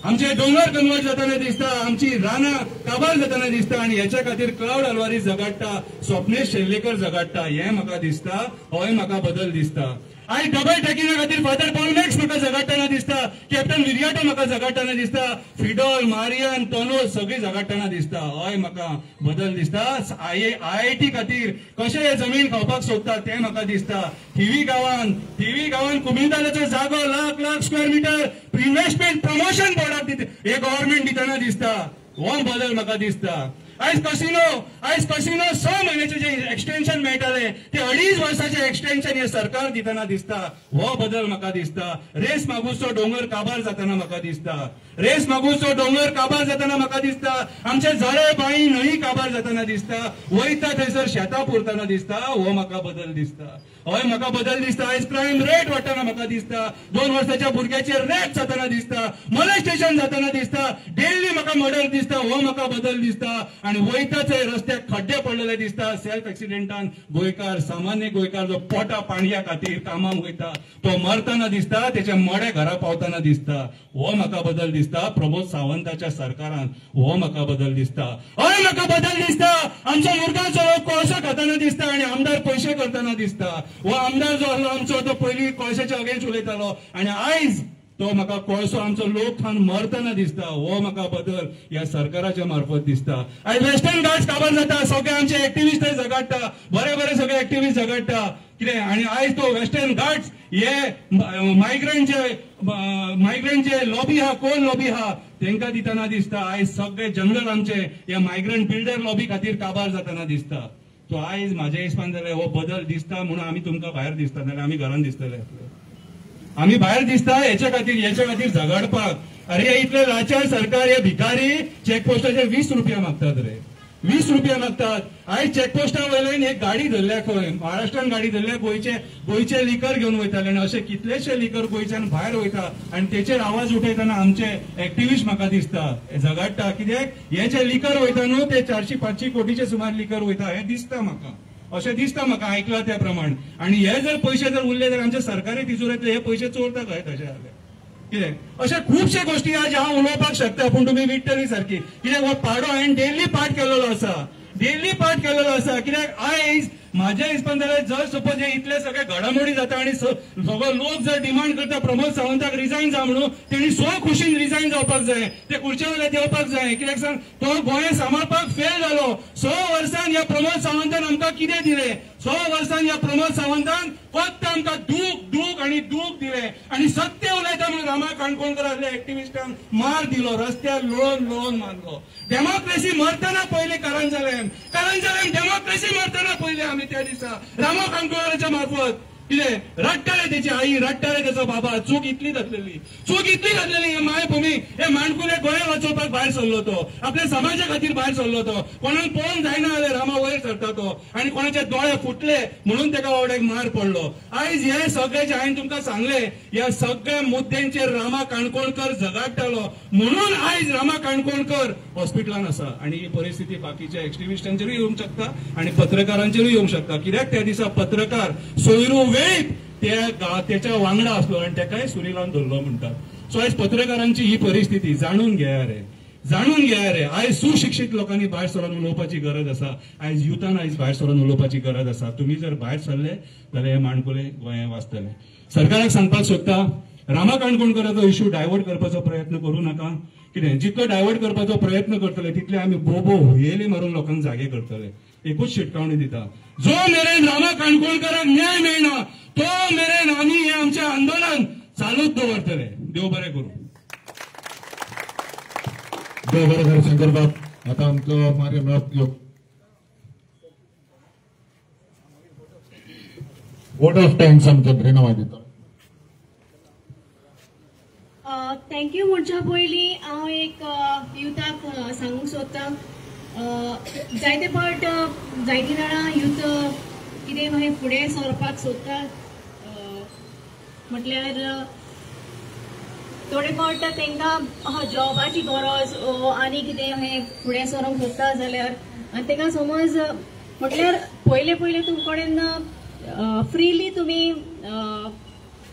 आमचे दोंगर कन्वर्ट जाताना दिसता. आमची रानां काबार जाताना दिसता. आनी हेच्या खातीर क्लाउड अल्वारीस झगडटा, स्वप्नेश शेल्लेकर झगडटा. हें म्हाका दिसता. हय म्हाका बदल दिसता. आयज डबल टॅकिंगा खातीर फादर पॉल मॅक्स म्हाका झगडटाना दिसता. कॅप्टन विरियाटो म्हाका झगडटाना दिसता. फिडोल, मारियन, तोनोस सगळीं झगडटाना दिसता. हय म्हाका बदल दिसता. IIT खातीर कशें हे जमीन खावपाक सोदता तें म्हाका दिसता. थिवी गांवांत कुमितालाचो जागो lakh square metre investment promotion बोर्डाक हे गव्हर्नमेंट दिताना दिसता. हो बदल म्हाका दिसता. आयज कसिनो 6 म्हयन्याचे जे एक्सटेन्शन मेळटाले ते 2.5 वर्साचे एक्सटेन्शन हे सरकार दिताना दिसता. हो बदल म्हाका दिसता. रेस मागुसचो डोंगर काबार जाताना म्हाका दिसता. रेस मागुसचो डोंगर काबार जाताना म्हाका दिसता. आमचे जळे बाई न्हंय काबार जाताना दिसता. वयता थंयसर शेतां पुरताना दिसता. हो म्हाका बदल दिसता. हय म्हाका बदल दिसता. आयज क्रायम रेट वाडटना म्हाका दिसता. 2 वर्साच्या भुरग्याचेर रेप जाताना दिसता, मोलेस्टेशन जाताना दिसता, डेली म्हाका मर्डर दिसता. हो म्हाका बदल दिसता. आणि वयता थंय रस्त्याक खड्डे पडलेले दिसता. सेल्फ एक्सिडेंटान गोंयकार, सामान्य गोंयकार जो पोटा पाणया खातीर कामाक वयता तो मरतना दिसता, त्याचे मडे घरा पावतना दिसता. हो म्हाका बदल दिसता. प्रमोद सावंताच्या सरकारान हो म्हाका बदल दिसता. हय म्हाका बदल दिसता. आमचो मुर्गांचो लोक कोळसो खाताना दिसता आणि आमदार पयशे करताना दिसता. हो आमदार जो आसलो आमचो तो पयलीं कोळशाच्या अगेन्स्ट उलयतालो आणि आयज तो म्हाका कोळसो आमचो लोक खान मरतना दिसता. हो म्हाका बदल ह्या सरकाराच्या मार्फत दिसता. आयज वेस्टर्न घाट्स काबार जाता. सगळे आमचे एक्टिव्हिस्ट थंय झगडटा, बरे बरे सगळे एक्टिव्हिस्ट झगडटा कितें. आणि आयज तो वेस्टर्न घाट्स हे मायग्रंटचे लॉबी हा, कोण लॉबी हा तांकां दितना दिसता. आयज सगळे जंगल आमचे हे मायग्रंट बिल्डर लॉबी खातीर काबार जाताना दिसता. तो आयज म्हाज्या हिसपान जाल्यार हो बदल दिसता म्हणून आमी तुमकां भायर दिसता, नाल्यार आमी घरान दिसतले. आमी भायर दिसता हेच्या खातीर झगडपाक. अरे इतले लाचार सरकार, हे भिकारी चेकपोस्टाचे 20 रुपया मागतात रे, 20 रुपया मागतात. आयज चेकपोस्टा वयल्यान एक गाडी धरल्या, खंय महाराष्ट्रान गाडी धरल्या, गोंयचे लिकर घेवन वयताले आणि असे कितलेशे लिकर गोंयच्यान भायर वयता आणि तेचेर आवाज उठयतना आमचे एक्टिव्हिस्ट म्हाका दिसता झगडटा. कित्याक हे जे लिकर वयता न्हू ते 400-500 कोटीचे सुमार लिकर वयता, हे दिसता म्हाका, अशें दिसता म्हाका आयकलां त्या प्रमाण. आणि हे जर पयशे जर उरले जाल्यार आमच्या सरकारी तिजोरेंतले हे पयशे चोरता खंय तशें जाल्यार. कितें अशें खुबशे गोष्टी आहा जे हांव उलोवपाक शकता, पूण तुमी विटतली सारकी. कित्याक हो पाडो हांवें डेली पाठ केलेलो आसा. कित्याक आयज माझ्या हिसपान जाल्यार जर सपोज हे इतले सगळे घडामोडी जाता आणि सगळो लोक जर डिमांड करता प्रमोद सावंताक रिजायन जा म्हणून, तेणी खुशीन रिजायन जावपाक जाय, ते खुर्चे वयले देवपाक जाय. कित्याक सांग, तो गोंय सांबाळपाक फेल जालो. 6 वर्सान ह्या प्रमोद सावंतान आमकां कितें दिलें? 6 वर्सान ह्या प्रमोद सावंतान फक्त आमकां दूख आणि दूख दिले. आणि सत्य उलयता म्हणून रामा काणकोणकर आसल्या एक्टिव्हिस्टांक मार दिलो, रस्त्यार लोळोन मारलो. डेमोक्रेसी मरतना पयलीं करंजालेम डेमोक्रेसी मरतना पयलीं आमी त्या दिसा रामा काणकोणकराच्या मार्फत कितें रडटाले, त्याची आई रडटाले, त्याचा बाबा. चूक इतली जातलेली हे मायभूमी, हे माणकुले गोंय वाचोवपाक भायर सरलो तो, आपल्या समाजा खातीर भायर सरलो तो. कोणाक पळोवंक जायना जाल्यार रामा वयर सरता तो, आणि कोणाचे दोळे फुटले म्हणून तेका बावड्याक मार पडलो. आयज हे सगळे जे हांवें तुमकां सांगले, ह्या सगळ्या मुद्द्यांचेर रामा काणकोणकर झगडटालो म्हणून आयज रामा काणकोणकर हॉस्पिटलान आसा. आणि ही परिस्थिती बाकीच्या एक्टिव्हिस्टांचेरूय येवंक शकता आणि पत्रकारांचेरूय येवंक शकता. कित्याक त्या दिसा पत्रकार सोयरू वेळीत त्याच्या वांगडा असलो आणि ताकाय सुरिलान धरलो म्हणटात. सो आयज पत्रकारांची ही परिस्थिती जाणून घेया रे. आयज सुशिक्षित लोकांनी भायर सरून उलोवपाची गरज आसा. आयज युथान भायर सरून उलोवपाची गरज आसा. तुम्ही जर भायर सरले जाल्यार हे माणकुले गोंया वाचतले. सरकाराक सांगपाक सोदता, रामा काणकोणकराचो इश्यू डायवर्ट करपाचो प्रयत्न करूं नाका. कितें जितलो डायवर्ट करपाचो प्रयत्न करतले तितले आमी बोबो हुयेली मारून लोकांक जागे करतले. एकूच शिटकावणी दिता, जो मेरेन रामा काणकोणकराक न्याय मेळना तो मेरेन आमी हे आमचें आंदोलन चालूच दवरतले. देव बरें करूं. देव बरें करूं शंकर बाब. आता आमचो मारे वोट ऑफ थँक्स आमच्या ब्रेनावाय दिता. थँक्यू म्हणच्या पयलीं हांव एक युथाक सांगूंक सोदतां. जायते फावट जायती जाणां युथ कितें मागीर फुडें सरपाक सोदतात, म्हटल्यार थोडे फावट तांकां जॉबाची गरज आनी कितें मागीर फुडें सरोंक सोदता जाल्यार, आनी तांकां समज म्हटल्यार पयले तुमचे कडेन फ्रीली तुमी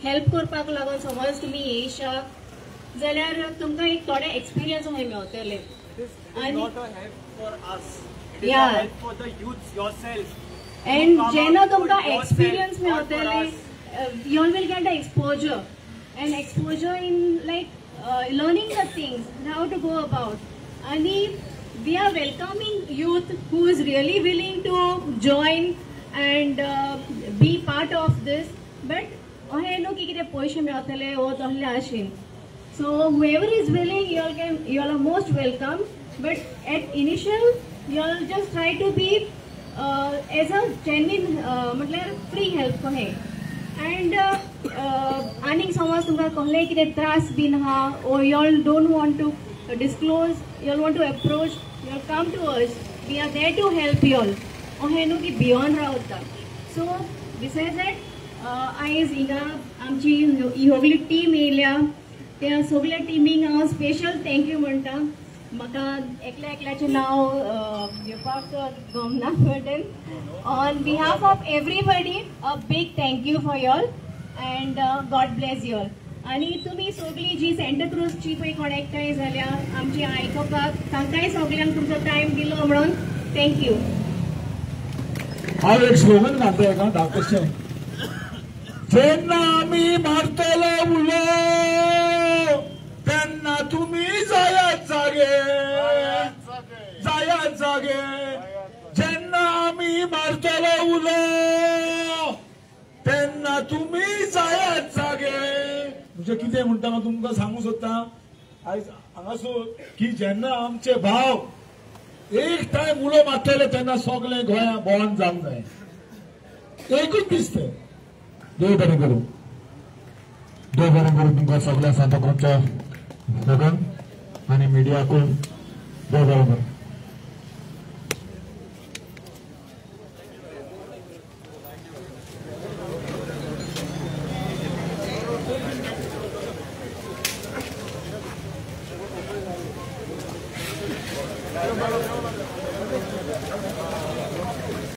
हेल्प करपाक लागून समज तुमी येयशा जाल्यार तुमकां एक थोडे एक्सपिरियन्स अशें मेळटले. And जेन्ना तुमकां एक्सपिरियन्स मेळटले, you will get the exposure and exposure in like learning the things, how to go about. And we are welcoming youth who is really willing to join and be part of this. But अहें न्हू की कितें पयशे मेळटले वो तसलें अशें. So whoever is willing, you are most welcome. But at initial, you all just try to be as a genuine, म्हटल्यार free help कहें. And आनीक समज तुमकां कहलें कितें त्रास बीन आहा, or you all don't want to disclose, you all want to approach, you all come to us. We are there to help you all. अहें न्हू की beyond रावता. So बिसायड दॅट आयज हिंगा आमची ही टीम येयल्या त्या सगळ्या टीमीक हांव स्पेशल थँक्यू म्हणटा. म्हाका एकल्याचें नांव घेवपाक गमना but on behalf of everybody a big thank you for y'all and God bless y'all. आणि तुम्ही सगळी जी सेंटाक्रूजची पळय कोण एकठांय जाल्या आमची आयकपाक तांकांय सगळ्यांक तुमचो टायम दिलो म्हणून थँक्यू. हांव एक स्लोगन घालता एका धाकटेशें. जेन्ना आमी मारतलो उलो तेन्ना तुमी जायात जागे जायात जागे. जेन्ना आमी मारतलो उलो तेन्ना तुमी जायात जागे. म्हणजे कितें म्हणटा हांव तुमकां सांगू सोदता आयज हांगासून की जेन्ना आमचे भाव एक टायम उलो मारतले तेन्ना सगळे गोंया बंद जावंक जाय. एकूच दिसते. देव बरें करूं. देव बरें करूं तुमकां सगळ्या सांताक्रूजच्या लोकांक आनी मिडियाकूय देव बरें करूं.